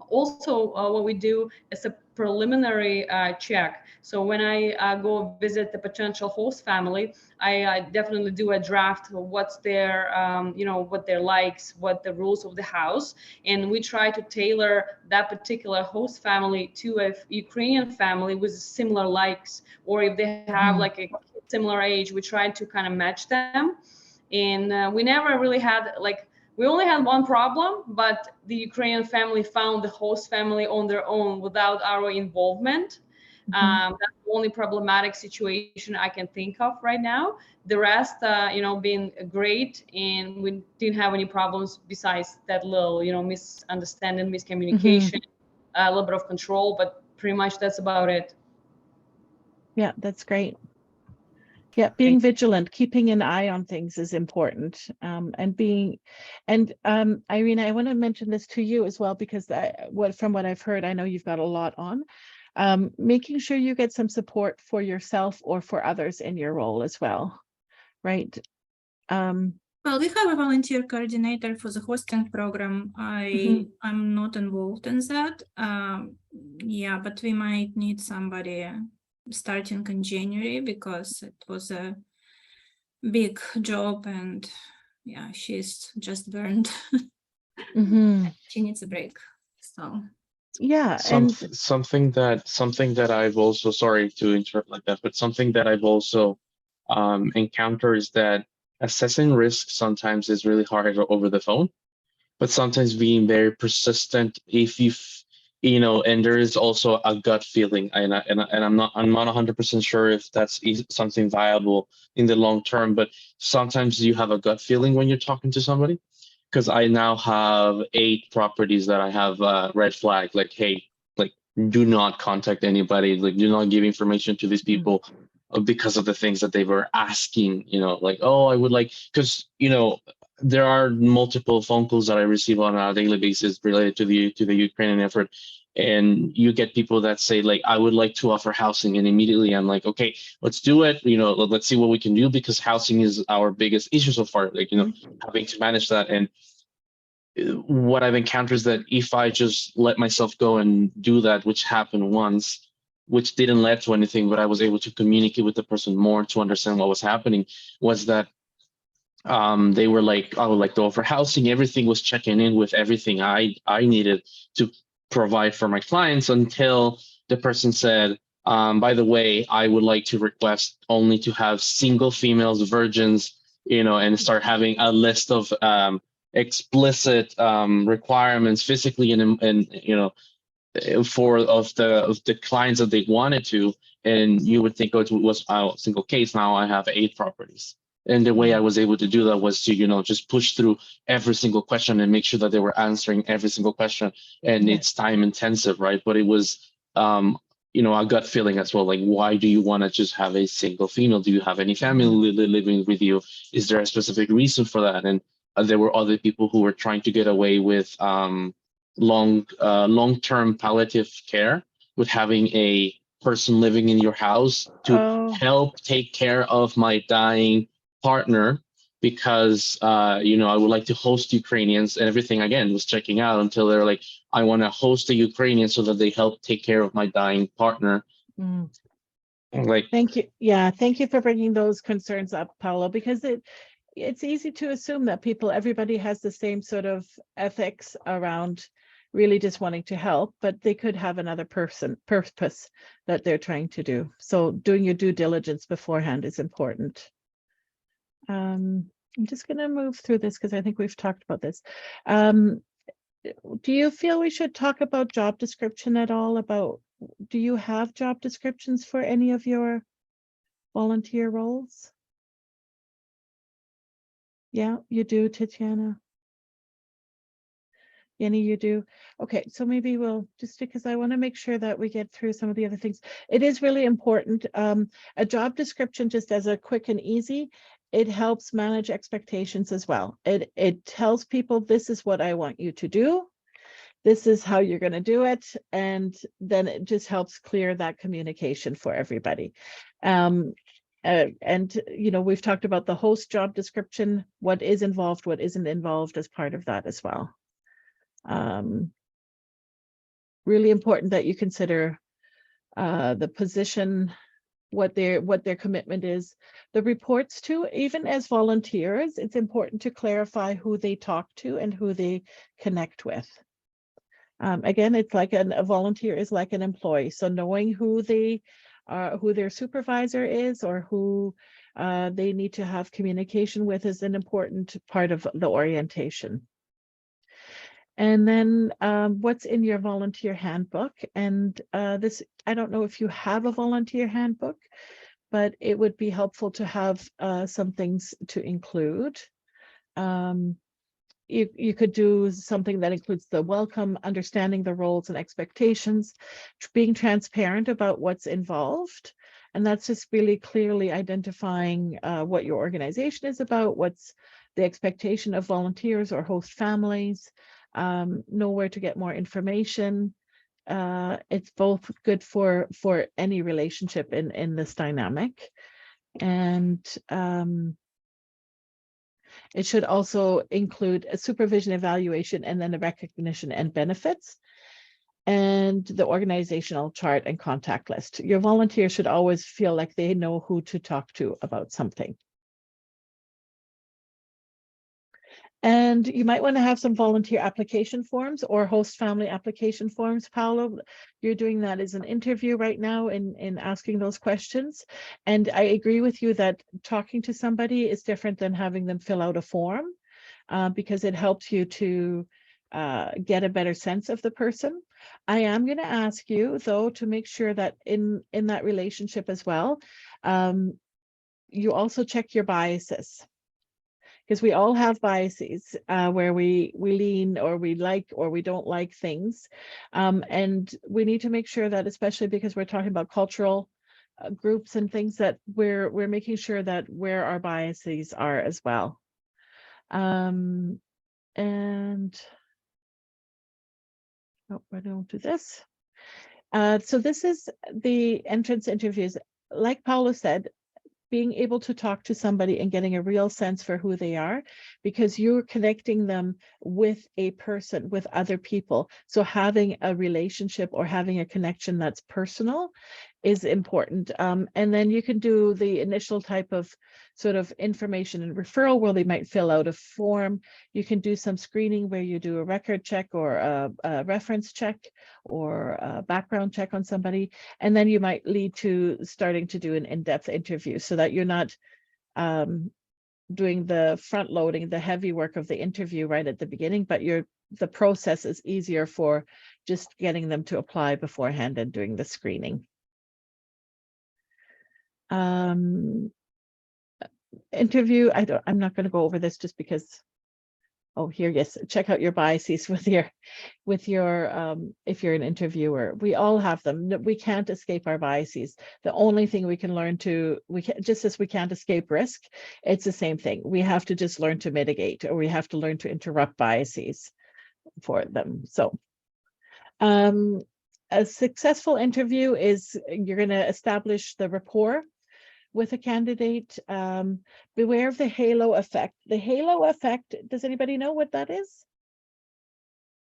Also, what we do is a preliminary check. So when I go visit the potential host family, I definitely do a draft of what's their, what their likes, what the rules of the house, and we try to tailor that particular host family to a Ukrainian family with similar likes, or if they have like a similar age, we try to kind of match them. And we never really had like, we only had one problem, but the Ukrainian family found the host family on their own without our involvement. That's the only problematic situation I can think of right now. The rest, being great, and we didn't have any problems besides that little, misunderstanding, miscommunication, a little bit of control, but pretty much that's about it. Yeah, that's great. Yeah, being vigilant, keeping an eye on things is important. Irene, I want to mention this to you as well, because from what I've heard, I know you've got a lot on. Making sure you get some support for yourself or for others in your role as well, right? Well, we have a volunteer coordinator for the hosting program. I'm not involved in that. Yeah, but we might need somebody starting in January, because it was a big job, and yeah, she's just burned. She needs a break. So yeah, something that I've also, sorry to interrupt like that, but something that I've also encountered is that assessing risk sometimes is really hard over the phone, but sometimes being very persistent, if and there is also a gut feeling, and I'm not 100% sure if that's something viable in the long term, but sometimes you have a gut feeling when you're talking to somebody. Because I now have 8 properties that I have red flag, like, hey, like, do not contact anybody, like, do not give information to these people because of the things that they were asking, like, oh, I would like, because there are multiple phone calls that I receive on a daily basis related to the Ukrainian effort, and you get people that say, like, I would like to offer housing, and immediately I'm like, okay, let's do it, let's see what we can do, because housing is our biggest issue so far, like, having to manage that. And what I've encountered is that if I just let myself go and do that, which happened once, which didn't lead to anything, but I was able to communicate with the person more to understand what was happening, was that they were like, I would like to offer housing. Everything was checking in with everything I needed to provide for my clients, until the person said, by the way, I would like to request only to have single females, virgins, and start having a list of explicit requirements physically and for the clients that they wanted to. And you would think, oh, it was a single case. Now I have 8 properties. And the way I was able to do that was to, just push through every single question and make sure that they were answering every single question. And it's time intensive, right? But it was, a gut feeling as well. Like, why do you want to just have a single female? Do you have any family living with you? Is there a specific reason for that? And there were other people who were trying to get away with long-term palliative care, with having a person living in your house to help take care of my dying partner, because I would like to host Ukrainians, and everything again was checking out, until they're like, I want to host a Ukrainian so that they help take care of my dying partner. Like, thank you. Yeah, thank you for bringing those concerns up, Paolo, because it's easy to assume that everybody has the same sort of ethics around really just wanting to help, but they could have another purpose that they're trying to do. So doing your due diligence beforehand is important. I'm just going to move through this because I think we've talked about this. Do you feel we should talk about job description at all? Do you have job descriptions for any of your volunteer roles? Yeah, you do, Tatiana. Jenny, you do. Okay, so maybe we'll just, because I want to make sure that we get through some of the other things. It is really important. A job description, just as a quick and easy, it helps manage expectations as well. It tells people, this is what I want you to do. This is how you're going to do it. And then it just helps clear that communication for everybody. And we've talked about the host job description, what is involved, what isn't involved as part of that as well. really important that you consider the position, what their commitment is. The reports to, even as volunteers, it's important to clarify who they talk to and who they connect with. Again, it's like a volunteer is like an employee. So knowing who their supervisor is, or who they need to have communication with, is an important part of the orientation. And then what's in your volunteer handbook? And this, I don't know if you have a volunteer handbook, but it would be helpful to have some things to include. You could do something that includes the welcome, understanding the roles and expectations, being transparent about what's involved. And that's just really clearly identifying what your organization is about, what's the expectation of volunteers or host families, know where to get more information. It's both good for any relationship in this dynamic. And it should also include a supervision, evaluation, and then the recognition and benefits, and the organizational chart and contact list. Your volunteers should always feel like they know who to talk to about something. And you might want to have some volunteer application forms or host family application forms. Paolo, you're doing that as an interview right now in asking those questions. And I agree with you that talking to somebody is different than having them fill out a form, because it helps you to get a better sense of the person. I am going to ask you, though, to make sure that in that relationship as well, you also check your biases. Because we all have biases where we lean, or we like, or we don't like things. And we need to make sure that, especially because we're talking about cultural groups and things, that we're making sure that where our biases are as well. And oh, I don't do this. So this is the entrance interviews. Like Paolo said, being able to talk to somebody and getting a real sense for who they are, because you're connecting them with a person, with other people. So having a relationship or having a connection that's personal is important. And then you can do the initial type of sort of information and referral, where they might fill out a form. You can do some screening where you do a record check or a reference check or a background check on somebody. And then you might lead to starting to do an in-depth interview, so that you're not doing the front loading, the heavy work of the interview right at the beginning, but the process is easier for just getting them to apply beforehand and doing the screening. Interview, I'm not going to go over this just because, oh, here, yes, check out your biases with your if you're an interviewer. We all have them. We can't escape our biases. The only thing we can learn to, just as we can't escape risk, it's the same thing. We have to just learn to mitigate, or we have to learn to interrupt biases for them. So a successful interview is, you're going to establish the rapport with a candidate. Beware of the halo effect. The halo effect, does anybody know what that is?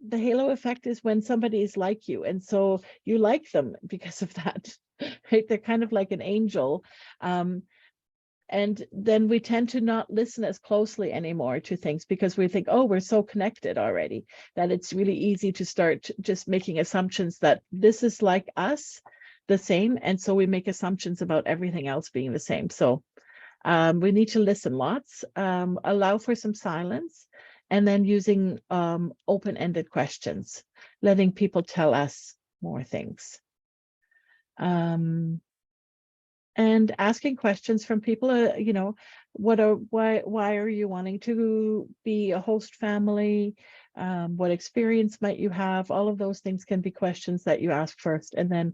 The halo effect is when somebody is like you, and so you like them because of that, right? They're kind of like an angel. And then we tend to not listen as closely anymore to things, because we think, oh, we're so connected already, that it's really easy to start just making assumptions that this is like us, the same, and so we make assumptions about everything else being the same. So we need to listen lots, allow for some silence, and then using open-ended questions, letting people tell us more things. And asking questions from people, you know, why are you wanting to be a host family? What experience might you have? All of those things can be questions that you ask first, and then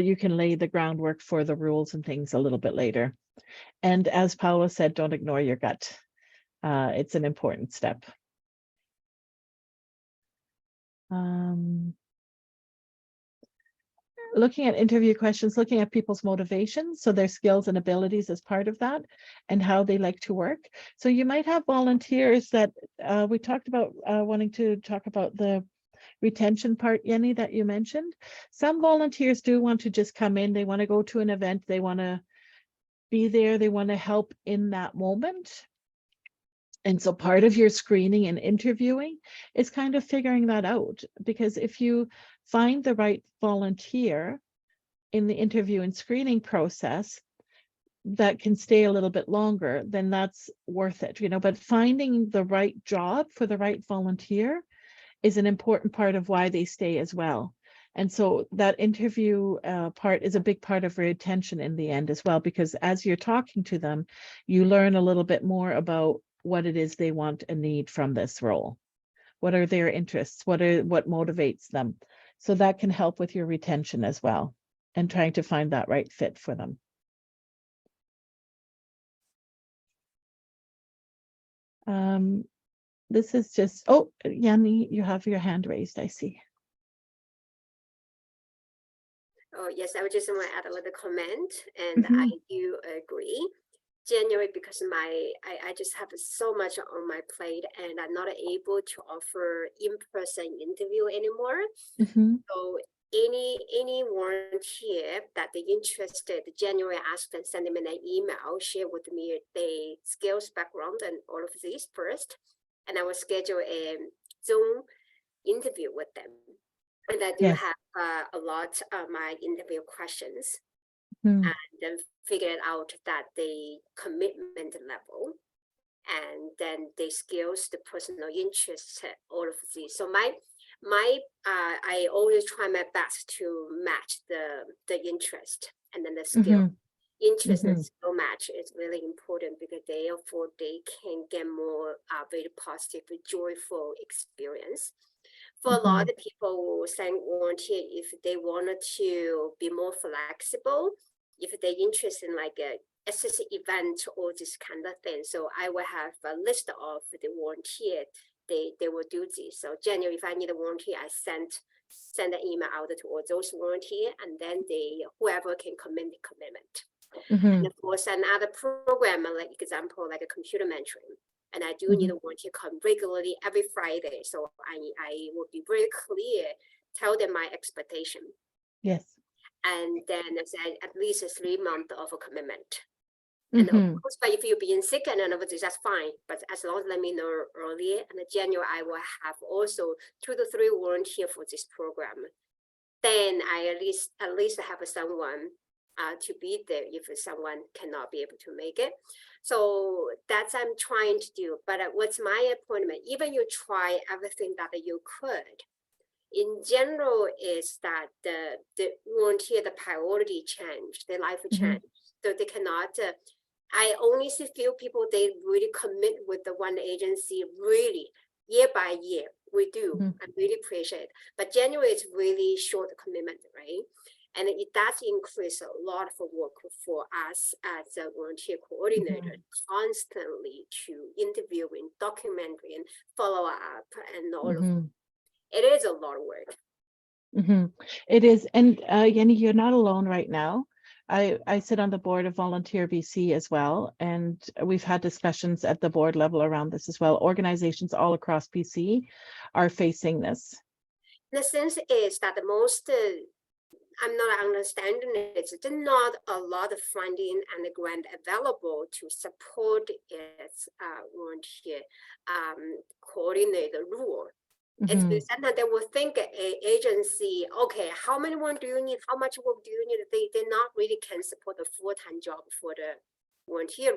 you can lay the groundwork for the rules and things a little bit later. And as Paula said, don't ignore your gut. It's an important step. Looking at interview questions, looking at people's motivations, so their skills and abilities as part of that, and how they like to work. So you might have volunteers that we talked about wanting to talk about the retention part, Yenny, that you mentioned. Some volunteers do want to just come in. They want to go to an event. They want to be there. They want to help in that moment. And so part of your screening and interviewing is kind of figuring that out, because if you find the right volunteer in the interview and screening process that can stay a little bit longer, then that's worth it, you know. But finding the right job for the right volunteer is an important part of why they stay as well. And so that interview part is a big part of retention in the end as well, because as you're talking to them, you learn a little bit more about what it is they want and need from this role. What are their interests? What motivates them? So that can help with your retention as well, and trying to find that right fit for them. This is just, oh, Yanni, you have your hand raised, I see. Oh, yes, I would just want to add a little comment, and I do agree. January, because I just have so much on my plate, and I'm not able to offer in-person interview anymore. So any volunteer that they interested, January, ask them, send them an email, share with me the skills, background, and all of these first, and I will schedule a Zoom interview with them. And I do have a lot of my interview questions, and then figure out that the commitment level, and then the skills, the personal interests, all of these. So I always try my best to match the interest and then the skill. Interest and skill match is really important, because therefore they can get more very positive, joyful experience. For a lot of people who saying volunteer, if they wanted to be more flexible, if they're interested in like a assist event or this kind of thing. So I will have a list of the volunteer, they will do this. So January, if I need a volunteer, I send an email out to all those volunteers, and then whoever can commit the commitment. And of course, another program, like example, like a computer mentoring. And I do need a volunteer come regularly every Friday. So I will be very clear, tell them my expectation. Yes. And then I said at least 3 months of a commitment. And of course, but if you're being sick and all of this, that's fine. But as long as let me know earlier, and in January, I will have also 2 to 3 volunteers for this program. Then I at least have someone to be there if someone cannot be able to make it. So that's I'm trying to do. But what's my appointment? Even you try everything that you could, in general, is that the volunteer, the priority change, their life change. So they cannot, I only see few people, they really commit with the one agency, really, year by year. We do, I really appreciate it. But January is really short commitment, right? And it does increase a lot of work for us as a volunteer coordinator, constantly to interviewing, documenting, and follow up, and all of it is a lot of work. It is. And Yenny, you're not alone right now. I sit on the board of Volunteer BC as well, and we've had discussions at the board level around this as well. Organizations all across BC are facing this. The sense is that the most, I'm not understanding it, there's not a lot of funding and grant available to support its volunteer coordinator role. It's sometimes they will think a agency, okay, how many one do you need? How much work do you need? They not really can support a full-time job for the volunteer.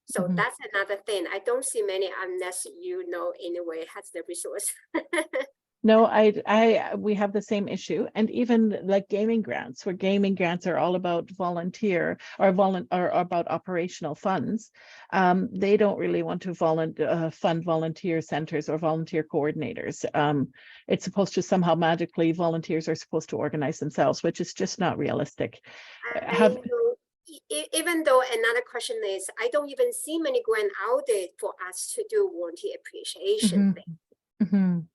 So that's another thing. I don't see many unless you know anyway has the resource. No, we have the same issue, and even like gaming grants, where gaming grants are all about volunteer or about operational funds. They don't really want to fund volunteer centers or volunteer coordinators. It's supposed to somehow magically volunteers are supposed to organize themselves, which is just not realistic. Even though another question is, I don't even see many grants out there for us to do volunteer appreciation thing.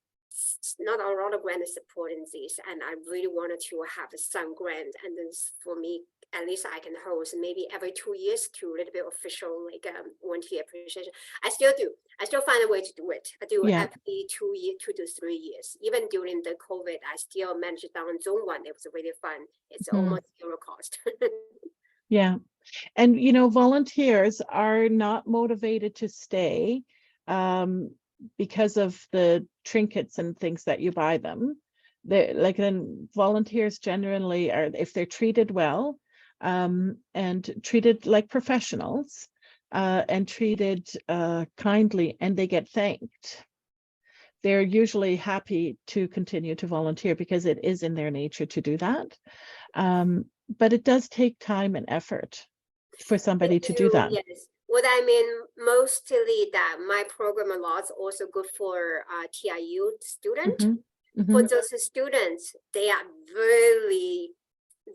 Not a lot of grants supporting this, and I really wanted to have some grant, and then for me at least I can host maybe every 2 years to a little bit official like volunteer appreciation. I still do. I still find a way to do it. I do Yeah. every 2 to 3 years. Even during the COVID, I still managed it on Zoom one. It was really fun. It's almost zero cost. Yeah. And, you know, volunteers are not motivated to stay because of the trinkets and things that you buy them. They're like, then volunteers generally are, if they're treated well and treated like professionals and treated kindly, and they get thanked, they're usually happy to continue to volunteer because it is in their nature to do that. But it does take time and effort for somebody to do that. Yes. What I mean, mostly that my program a lot is also good for TIU student. Mhm, For mhm. those students, they are very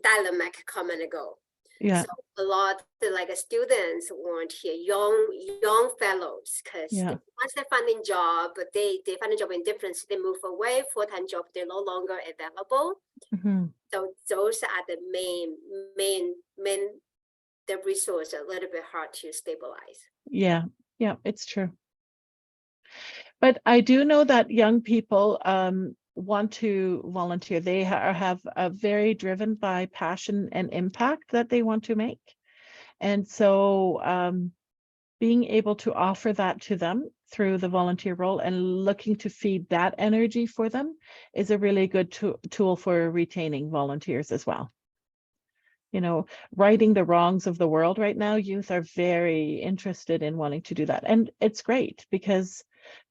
dynamic, come and go. Yeah, So a lot like students want here young fellows because yeah, once they find a job, they find a job in different, they move away, full-time job, they're no longer available. mhm. So those are the main the resource a little bit hard to stabilize. Yeah, yeah, it's true. But I do know that young people want to volunteer. They have a very driven by passion and impact that they want to make. And so being able to offer that to them through the volunteer role and looking to feed that energy for them is a really good tool for retaining volunteers as well. You know, righting the wrongs of the world right now, youth are very interested in wanting to do that. And it's great because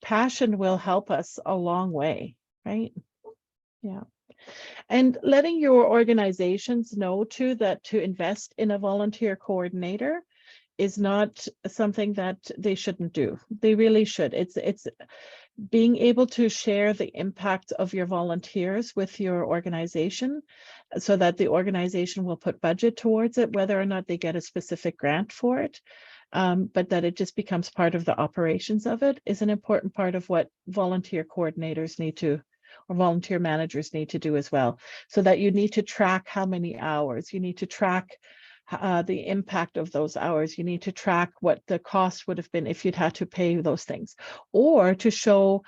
passion will help us a long way, right? Yeah. And letting your organizations know too that to invest in a volunteer coordinator is not something that they shouldn't do. They really should. It's being able to share the impact of your volunteers with your organization so that the organization will put budget towards it, whether or not they get a specific grant for it, but that it just becomes part of the operations of it is an important part of what volunteer coordinators need to, or volunteer managers need to do as well. So that you need to track how many hours, you need to track the impact of those hours. You need to track what the cost would have been if you'd had to pay those things, or to show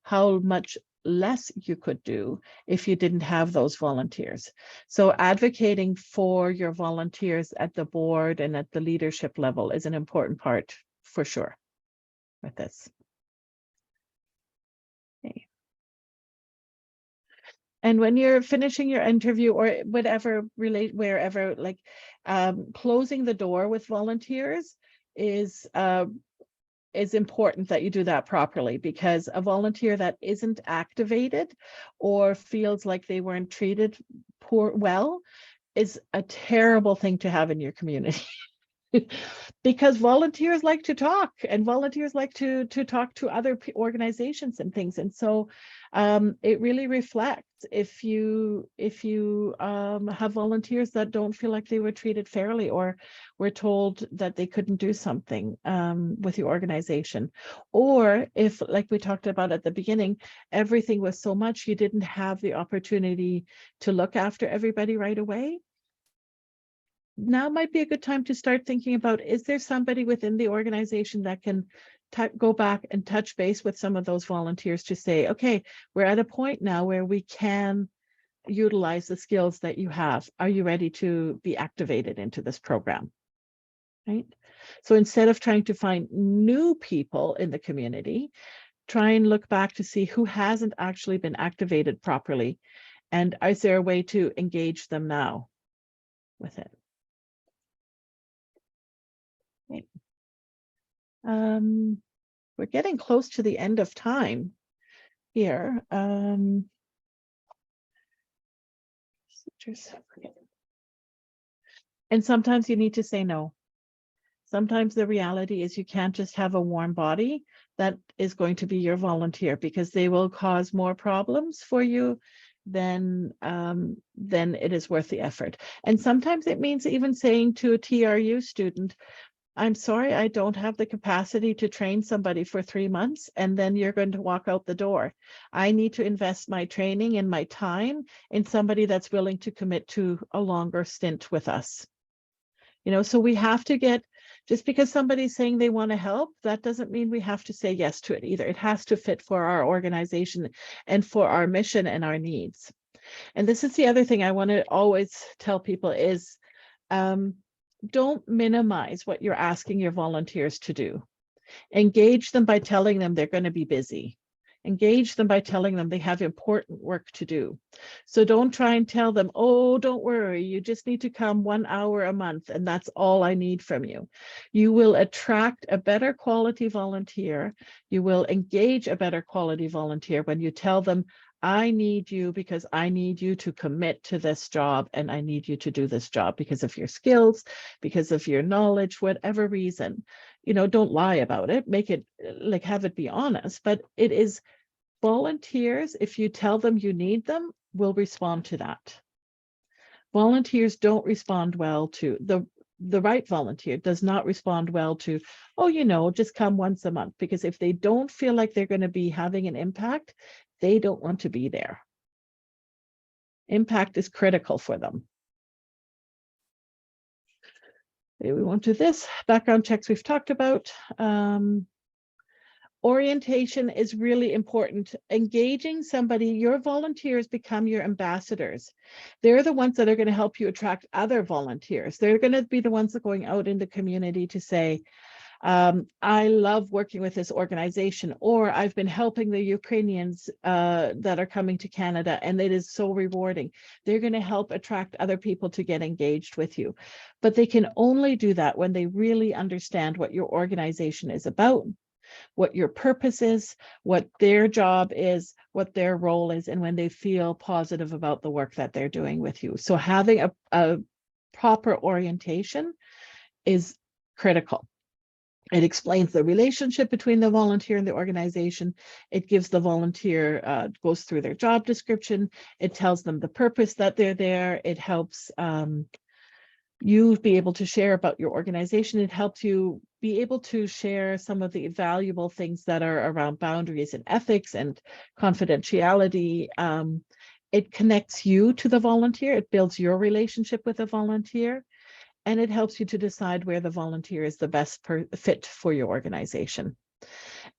how much less you could do if you didn't have those volunteers. So advocating for your volunteers at the board and at the leadership level is an important part for sure with this. Okay. And when you're finishing your interview or whatever wherever, like closing the door with volunteers is important that you do that properly, because a volunteer that isn't activated or feels like they weren't treated well is a terrible thing to have in your community. Because volunteers like to talk, and volunteers like to talk to other organizations and things, and so it really reflects if you have volunteers that don't feel like they were treated fairly or were told that they couldn't do something with your organization, or if, like we talked about at the beginning, everything was so much you didn't have the opportunity to look after everybody right away. Now might be a good time to start thinking about, is there somebody within the organization that can go back and touch base with some of those volunteers to say, okay, we're at a point now where we can utilize the skills that you have. Are you ready to be activated into this program? Right? So instead of trying to find new people in the community, try and look back to see who hasn't actually been activated properly, and is there a way to engage them now with it? We're getting close to the end of time here. And sometimes you need to say no. Sometimes the reality is you can't just have a warm body that is going to be your volunteer, because they will cause more problems for you than it is worth the effort. And sometimes it means even saying to a TRU student, I'm sorry, I don't have the capacity to train somebody for 3 months and then you're going to walk out the door. I need to invest my training and my time in somebody that's willing to commit to a longer stint with us. You know, so we have to get, just because somebody's saying they want to help, that doesn't mean we have to say yes to it either. It has to fit for our organization and for our mission and our needs. And this is the other thing I want to always tell people is, don't minimize what you're asking your volunteers to do. Engage them by telling them they're going to be busy. Engage them by telling them they have important work to do. So don't try and tell them, oh, don't worry, you just need to come 1 hour a month and that's all I need from you. You will attract a better quality volunteer. You will engage a better quality volunteer when you tell them, I need you because I need you to commit to this job and I need you to do this job because of your skills, because of your knowledge, whatever reason. You know, don't lie about it, make it like, have it be honest, but it is volunteers, if you tell them you need them, will respond to that. Volunteers don't respond well to the right volunteer does not respond well to, oh, you know, just come once a month, because if they don't feel like they're going to be having an impact, they don't want to be there. Impact is critical for them. Okay, we went to this. Background checks we've talked about. Orientation is really important. Engaging somebody, your volunteers become your ambassadors. They're the ones that are going to help you attract other volunteers. They're going to be the ones that are going out in the community to say, I love working with this organization, or I've been helping the Ukrainians that are coming to Canada, and it is so rewarding. They're going to help attract other people to get engaged with you. But they can only do that when they really understand what your organization is about, what your purpose is, what their job is, what their role is, and when they feel positive about the work that they're doing with you. So having a proper orientation is critical. It explains the relationship between the volunteer and the organization. It gives the volunteer, goes through their job description. It tells them the purpose that they're there. It helps you be able to share about your organization. It helps you be able to share some of the valuable things that are around boundaries and ethics and confidentiality. It connects you to the volunteer. It builds your relationship with the volunteer. And it helps you to decide where the volunteer is the best fit for your organization.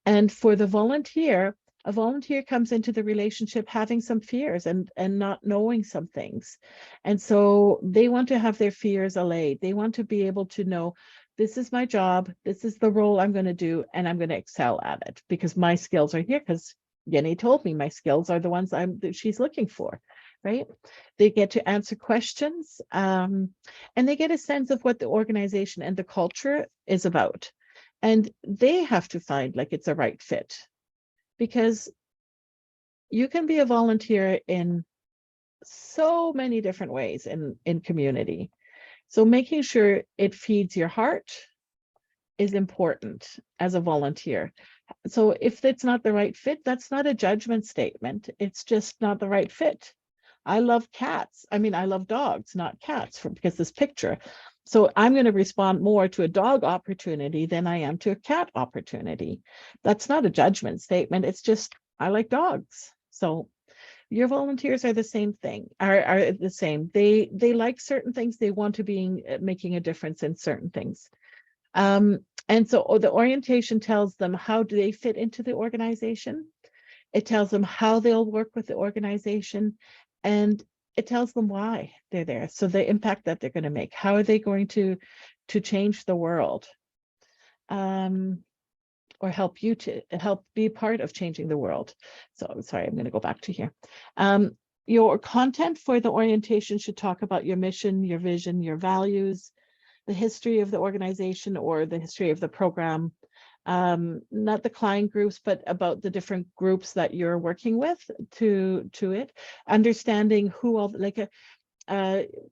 And for the volunteer, a volunteer comes into the relationship having some fears and not knowing some things. And so they want to have their fears allayed. They want to be able to know, this is my job, this is the role I'm going to do, and I'm going to excel at it because my skills are here, because Jenny told me my skills are the ones she's looking for. Right? They get to answer questions, and they get a sense of what the organization and the culture is about. And they have to find like it's a right fit, because you can be a volunteer in so many different ways in community. So making sure it feeds your heart is important as a volunteer. So if it's not the right fit, that's not a judgment statement. It's just not the right fit. I love cats. I mean, I love dogs, not cats, because this picture. So I'm going to respond more to a dog opportunity than I am to a cat opportunity. That's not a judgment statement. It's just, I like dogs. So your volunteers are the same thing, are the same. They like certain things. They want to be making a difference in certain things. And so the orientation tells them how do they fit into the organization. It tells them how they'll work with the organization. And it tells them why they're there. So the impact that they're going to make, how are they going to change the world, or help you to help be part of changing the world. So sorry, I'm going to go back to here. Your content for the orientation should talk about your mission, your vision, your values, the history of the organization or the history of the program. Not the client groups, but about the different groups that you're working with to it, understanding who all, like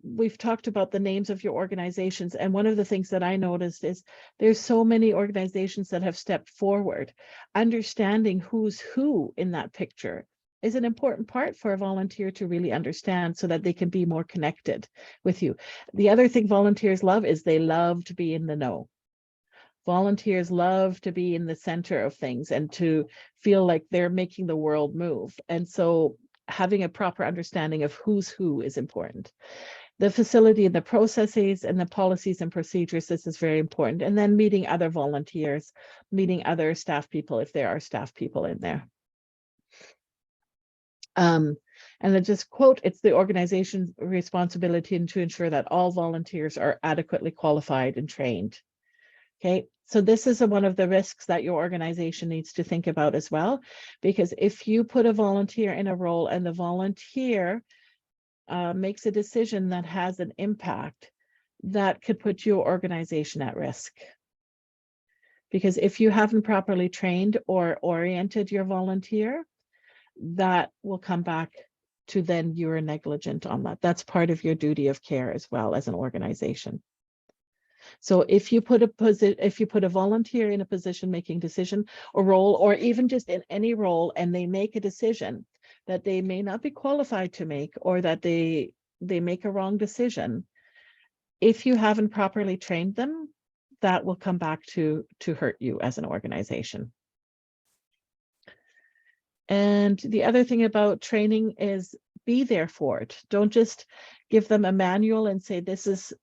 we've talked about the names of your organizations. And one of the things that I noticed is there's so many organizations that have stepped forward. Understanding who's who in that picture is an important part for a volunteer to really understand so that they can be more connected with you. The other thing volunteers love is they love to be in the know. Volunteers love to be in the center of things and to feel like they're making the world move. And so having a proper understanding of who's who is important. The facility and the processes and the policies and procedures, this is very important. And then meeting other volunteers, meeting other staff people if there are staff people in there. And I just quote, it's the organization's responsibility to ensure that all volunteers are adequately qualified and trained. Okay, so this is one of the risks that your organization needs to think about as well, because if you put a volunteer in a role and the volunteer makes a decision that has an impact, that could put your organization at risk. Because if you haven't properly trained or oriented your volunteer, that will come back to then you're negligent on that. That's part of your duty of care as well as an organization. So if you put a volunteer in a position making decision or role, or even just in any role, and they make a decision that they may not be qualified to make, or that they make a wrong decision, if you haven't properly trained them, that will come back to hurt you as an organization. And the other thing about training is be there for it. Don't just give them a manual and say, this is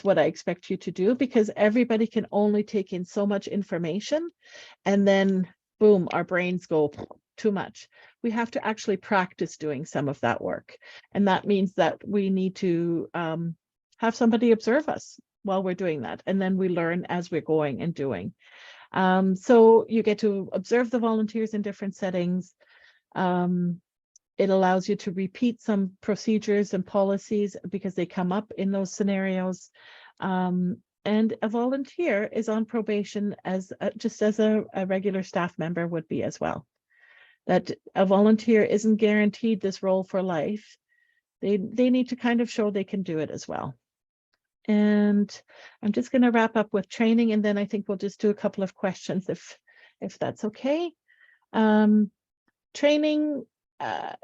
what I expect you to do, because everybody can only take in so much information, and then boom, our brains go too much. We have to actually practice doing some of that work. And that means that we need to have somebody observe us while we're doing that. And then we learn as we're going and doing. So you get to observe the volunteers in different settings. It allows you to repeat some procedures and policies because they come up in those scenarios. And a volunteer is on probation as just as a regular staff member would be as well. That a volunteer isn't guaranteed this role for life. They need to kind of show they can do it as well. And I'm just going to wrap up with training, and then I think we'll just do a couple of questions if that's okay. Training,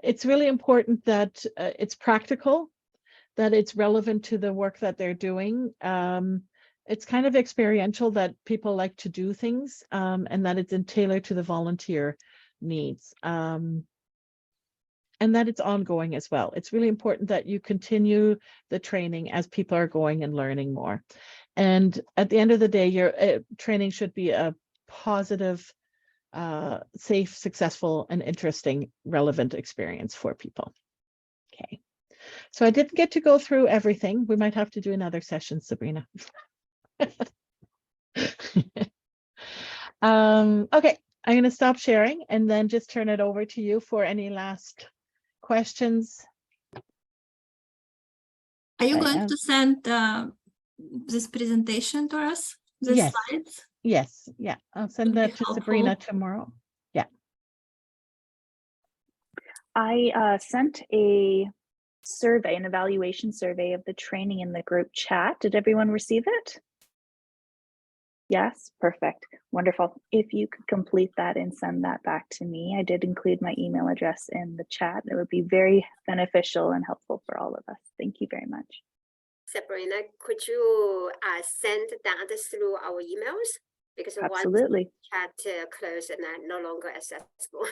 it's really important that it's practical, that it's relevant to the work that they're doing. It's kind of experiential, that people like to do things, and that it's tailored to the volunteer needs. And that it's ongoing as well. It's really important that you continue the training as people are going and learning more. And at the end of the day, your training should be a positive, safe, successful, and interesting, relevant experience for people. Okay. So I didn't get to go through everything. We might have to do another session, Sabrina. Okay, I'm going to stop sharing and then just turn it over to you for any last questions. Are you going to send this presentation to us? The Yes. slides? Yes, yeah, I'll send that to Sabrina tomorrow. Yeah. I sent a survey, an evaluation survey of the training in the group chat. Did everyone receive it? Yes, perfect, wonderful. If you could complete that and send that back to me. I did include my email address in the chat. It would be very beneficial and helpful for all of us. Thank you very much. Sabrina, could you send that through our emails? Because absolutely, once chat closed and no longer accessible.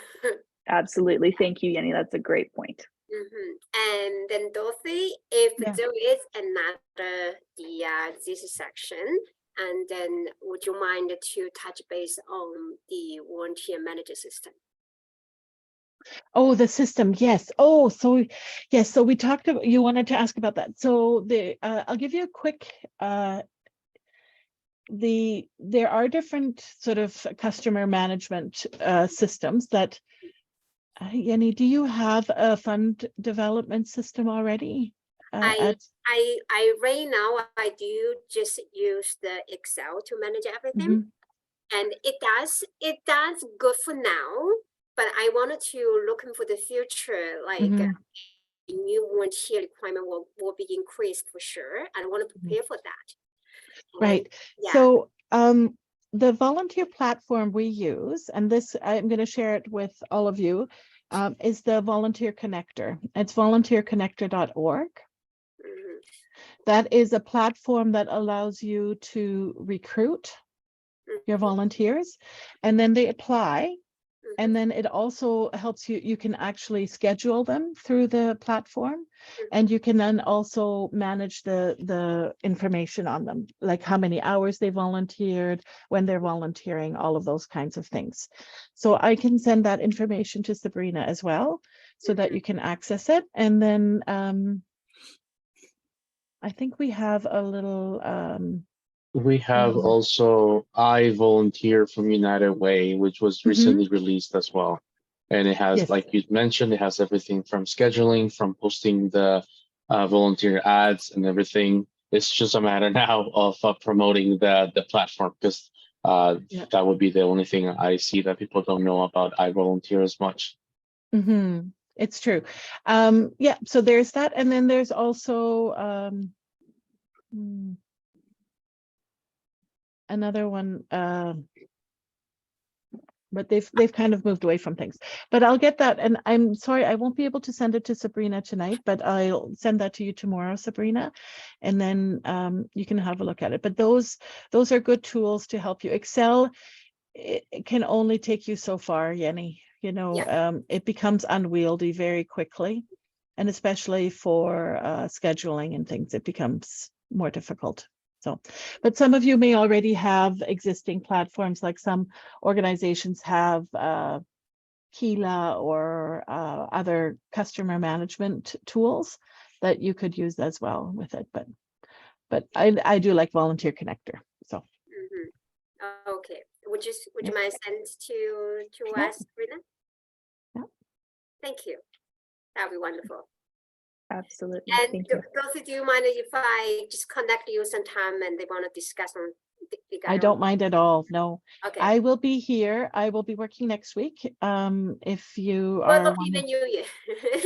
Absolutely, thank you, Jenny. That's a great point. And then Dorothy, if there is another this section, and then would you mind to touch base on the volunteer manager system? Oh, the system, yes. Oh, so yes, so we talked about, you wanted to ask about that. So I'll give you a quick, there are different sort of customer management systems that, Jenny, do you have a fund development system already? I right now I do just use the Excel to manage everything, and it does good for now. But I wanted to looking for the future, like new volunteer requirement will be increased for sure. I want to prepare for that. Right. Yeah. So the volunteer platform we use, and this I'm going to share it with all of you, is the Volunteer Connector. It's volunteerconnector.org. That is a platform that allows you to recruit your volunteers, and then they apply. Mhm. And then it also helps you can actually schedule them through the platform, and you can then also manage the information on them, like how many hours they volunteered, when they're volunteering, all of those kinds of things. So I can send that information to Sabrina as well, so that you can access it. And then I think we have a little We have Mhm. also I Volunteer from United Way, which was recently released as well. And it has, yes. like you mentioned, it has everything from scheduling, from posting the volunteer ads and everything. It's just a matter now of promoting the platform, because Yeah. that would be the only thing I see that people don't know about I Volunteer as much. It's true. Yeah, so there's that. And then there's also another one, but they've kind of moved away from things. But I'll get that. And I'm sorry, I won't be able to send it to Sabrina tonight, but I'll send that to you tomorrow, Sabrina. And then you can have a look at it. But those are good tools to help you. Excel, it can only take you so far, Jenny. You know, it becomes unwieldy very quickly. And especially for scheduling and things, it becomes more difficult. So, but some of you may already have existing platforms, like some organizations have Keela or other customer management tools that you could use as well with it. But I do like Volunteer Connector. So Okay, would you Yeah. mind send to Yeah. us, Sabrina? Yeah. Thank you. That'd be wonderful. Absolutely. And Thank you. Dulcie, do you mind if I just connect you sometime and they want to discuss on? I don't mind at all. No, Okay. I will be here. I will be working next week. If you Well, are look, in the new year.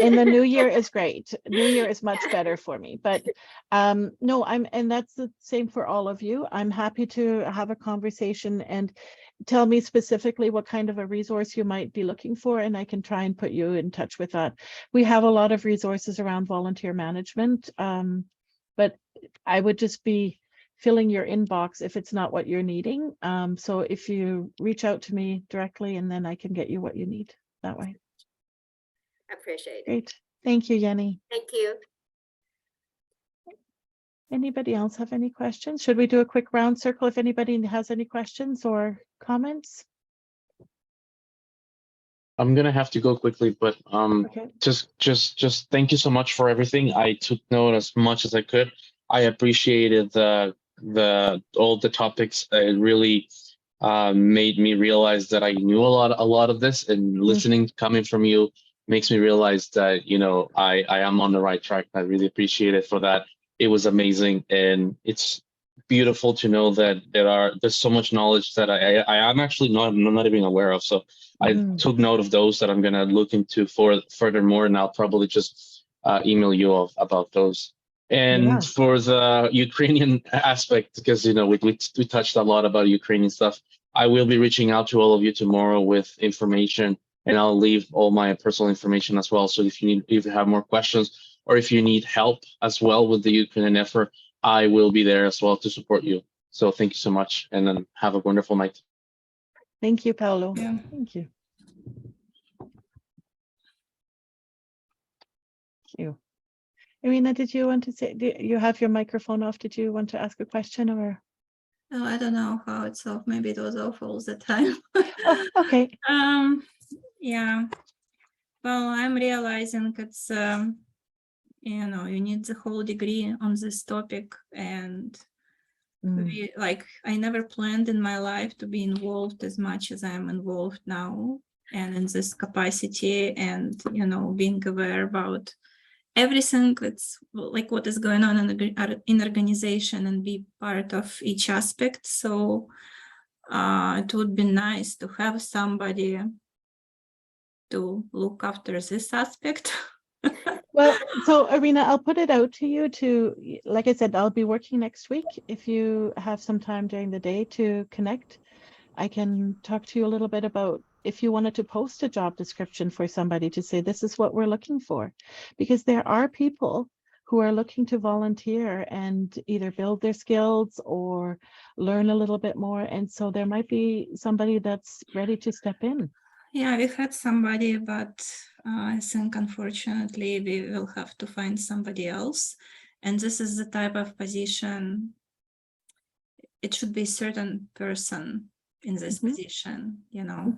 in the new year is great. New year is much better for me. But no, and that's the same for all of you. I'm happy to have a conversation and tell me specifically what kind of a resource you might be looking for, and I can try and put you in touch with that. We have a lot of resources around volunteer management, but I would just be filling your inbox if it's not what you're needing. So if you reach out to me directly, and then I can get you what you need that way. Appreciate it. Great. Thank you, Jenny. Thank you. Anybody else have any questions? Should we do a quick round circle if anybody has any questions or comments? I'm gonna have to go quickly, but Okay. just thank you so much for everything. I took note as much as I could. I appreciated the all the topics. It really made me realize that I knew a lot of this, and listening coming from you makes me realize that, you know, I am on the right track. I really appreciate it for that. It was amazing, and it's beautiful to know that there's so much knowledge that I am actually not even aware of. So I took note of those that I'm gonna look into for furthermore, and I'll probably just email you about those. And Yeah. for the Ukrainian aspect, because, you know, we touched a lot about Ukrainian stuff, I will be reaching out to all of you tomorrow with information, and I'll leave all my personal information as well. So if you have more questions, or if you need help as well with the Ukrainian effort, I will be there as well to support you. So thank you so much, and then have a wonderful night. Thank you, Paolo. Yeah. Thank you. Thank you. Irina, did you want to say, you have your microphone off? Did you want to ask a question or? Oh, I don't know how it's off. Maybe it was off all the time. Oh, okay. Yeah. Well, I'm realizing it's you know, you need the whole degree on this topic, and I never planned in my life to be involved as much as I'm involved now, and in this capacity, and, you know, being aware about everything that's like what is going on in organization, and be part of each aspect. So it would be nice to have somebody to look after this aspect. Well, so Irina, I'll put it out to you to, like I said, I'll be working next week. If you have some time during the day to connect, I can talk to you a little bit about if you wanted to post a job description for somebody to say, this is what we're looking for. Because there are people who are looking to volunteer and either build their skills or learn a little bit more. And so there might be somebody that's ready to step in. Yeah, we had somebody, but I think unfortunately we will have to find somebody else. And this is the type of position, it should be a certain person in this position, you know.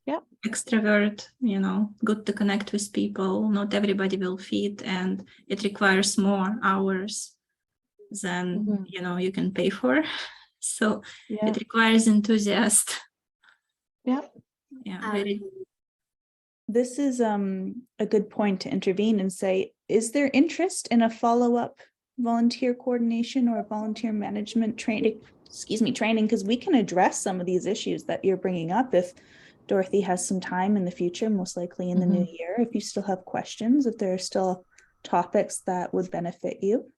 Yep. Extrovert, you know, good to connect with people. Not everybody will fit, and it requires more hours than you know you can pay for. So Yeah. it requires enthusiast. Yep. Yeah, very. This is a good point to intervene and say, is there interest in a follow-up volunteer coordination or volunteer management training, training, because we can address some of these issues that you're bringing up if Dorothy has some time in the future, most likely in the new year, if you still have questions, if there are still topics that would benefit you.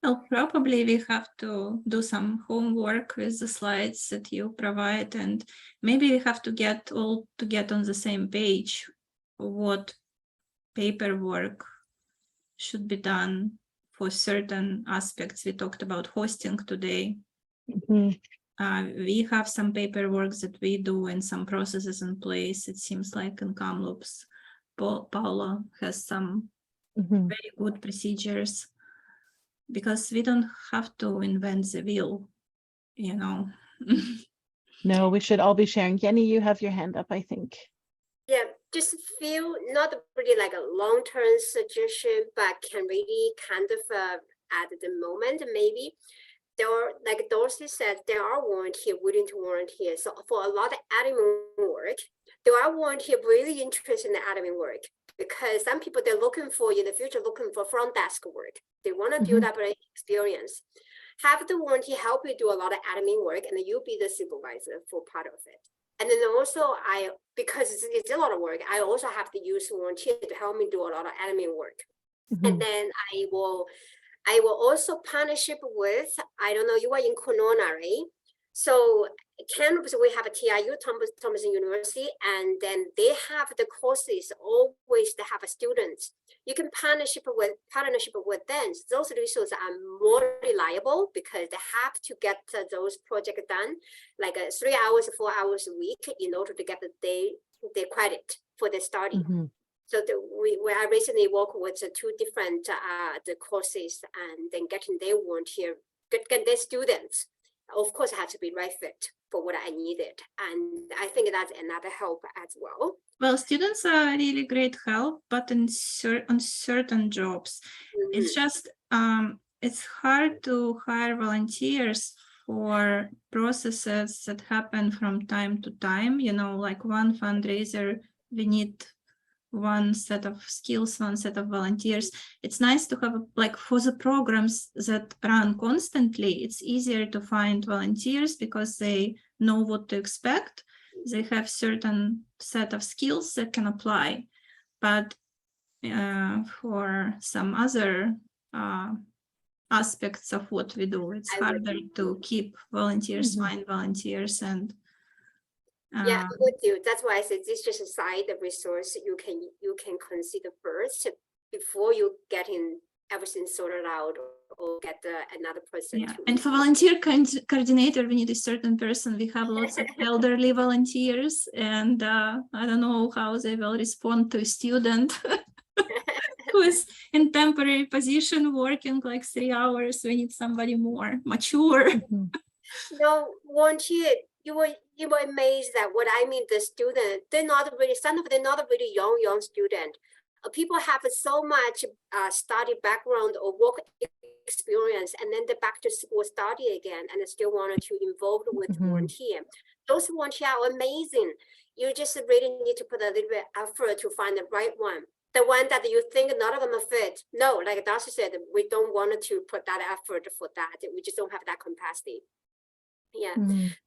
Well, probably we have to do some homework with the slides that you provide, and maybe we have to get all to get on the same page what paperwork should be done for certain aspects. We talked about hosting today. We have some paperwork that we do and some processes in place. It seems like in Kamloops, Paula has some very good procedures, because we don't have to invent the wheel, you know. No, we should all be sharing. Jenny, you have your hand up, I think. Yeah, just feel not really like a long-term suggestion, but can really kind of at the moment, maybe there are, like Dorothy said, there are volunteers willing to volunteer. So for a lot of admin work, there are volunteers really interested in the admin work, because some people they're looking for in the future, looking for front desk work. They want to do that experience. Have the volunteer help you do a lot of admin work, and then you be the supervisor for part of it. And then also because it's a lot of work, I also have to use volunteer to help me do a lot of admin work. And then I will also partnership with, I don't know, you are in Kelowna, right? So Kamloops, we have a TIU, Thompson University, and then they have the courses always they have a students. You can partnership with them. Those resources are more reliable because they have to get those projects done, like 3 hours, 4 hours a week in order to get the credit for the study. So I recently worked with 2 different the courses, and then getting their volunteer, get their students. Of course, it has to be right fit for what I needed, and I think that's another help as well. Well, students are really great help, but on certain jobs, it's just it's hard to hire volunteers for processes that happen from time to time. You know, like one fundraiser, we need one set of skills, one set of volunteers. It's nice to have, like, for the programs that run constantly, it's easier to find volunteers because they know what to expect. They have certain set of skills that can apply. But for some other aspects of what we do, it's harder to keep volunteers, find volunteers, and yeah, I'm with you. That's why I said this is just a side resource you can consider first before you getting everything sorted out or get another person. Yeah, and for volunteer coordinator, we need a certain person. We have lots of elderly volunteers, and I don't know how they will respond to a student who is in temporary position working like 3 hours. We need somebody more mature. No, volunteer. You were amazed that what I mean, the student, they're not really, some of them not really young student. People have so much study background or work experience, and then they're back to school study again, and they still wanted to involve with volunteer. Those volunteers are amazing. You just really need to put a little bit effort to find the right one. The one that you think none of them fit. No, like Darcy said, we don't want to put that effort for that. We just don't have that capacity. Yeah.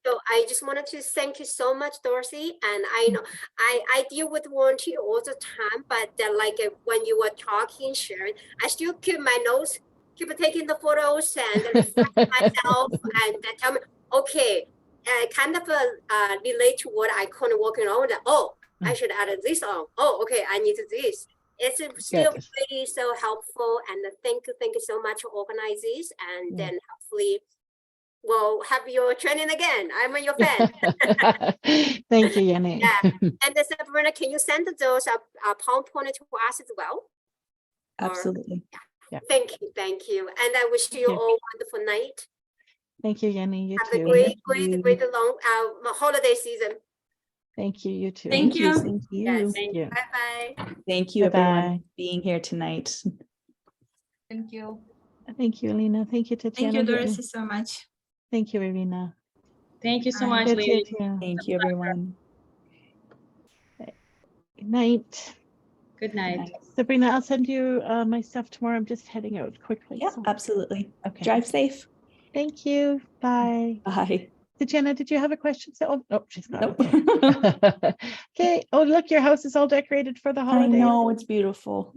So I just wanted to thank you so much, Dorothy. And I know I deal with volunteer all the time, but like when you were talking, Sharon, I still keep my notes, keep taking the photos and reflect myself and tell me, okay, kind of relate to what I couldn't working on. That, oh, I should add this on. Oh, okay, I need this. It's still Good. really so helpful, and thank you so much for organizers, and Yeah. then hopefully we'll have your training again. I'm your fan. Thank you, Yanni. Yeah. And Sabrina, can you send those PowerPoint to us as well? Or- Absolutely. Thank you, and I wish you you. all wonderful night. Thank you, Yanni. You Have a too. great you. long holiday season. Thank you. You too. Thank you. Thank you. Yes. Thank you. Bye bye. Thank you, Bye-bye. everyone, for being here tonight. Thank you. Thank you, Alina. Thank you, Tatiana. Thank you, Dorothy, so much. Thank you, Irina. Thank you so Bye. much, Good, ladies. Tatia. Thank you, everyone. Good night. Good night. Night. Sabrina, I'll send you my stuff tomorrow. I'm just heading out quickly. Yeah, so- absolutely. Okay. Drive safe. Thank you. Bye. Bye. Tatiana, did you have a question? So, oh, no, she's not. Nope. Okay. Okay. Oh, look, your house is all decorated for the I holidays. know, it's beautiful.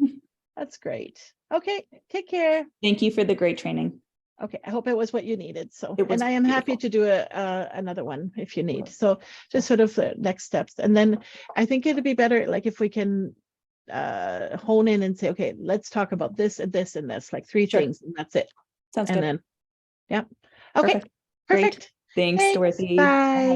That's great. Okay. Take care. Thank you for the great training. Okay, I hope it was what you needed. So, It was and I am happy beautiful. to do another one if you need. So just sort of the next steps. And then I think it'd be better, like if we can hone in and say, okay, let's talk about this and this and this, like 3 Sure. things, and that's it. Sounds And good. then, yeah. Okay, Perfect. Great. perfect. Thanks, Thanks. Dorothy. Bye.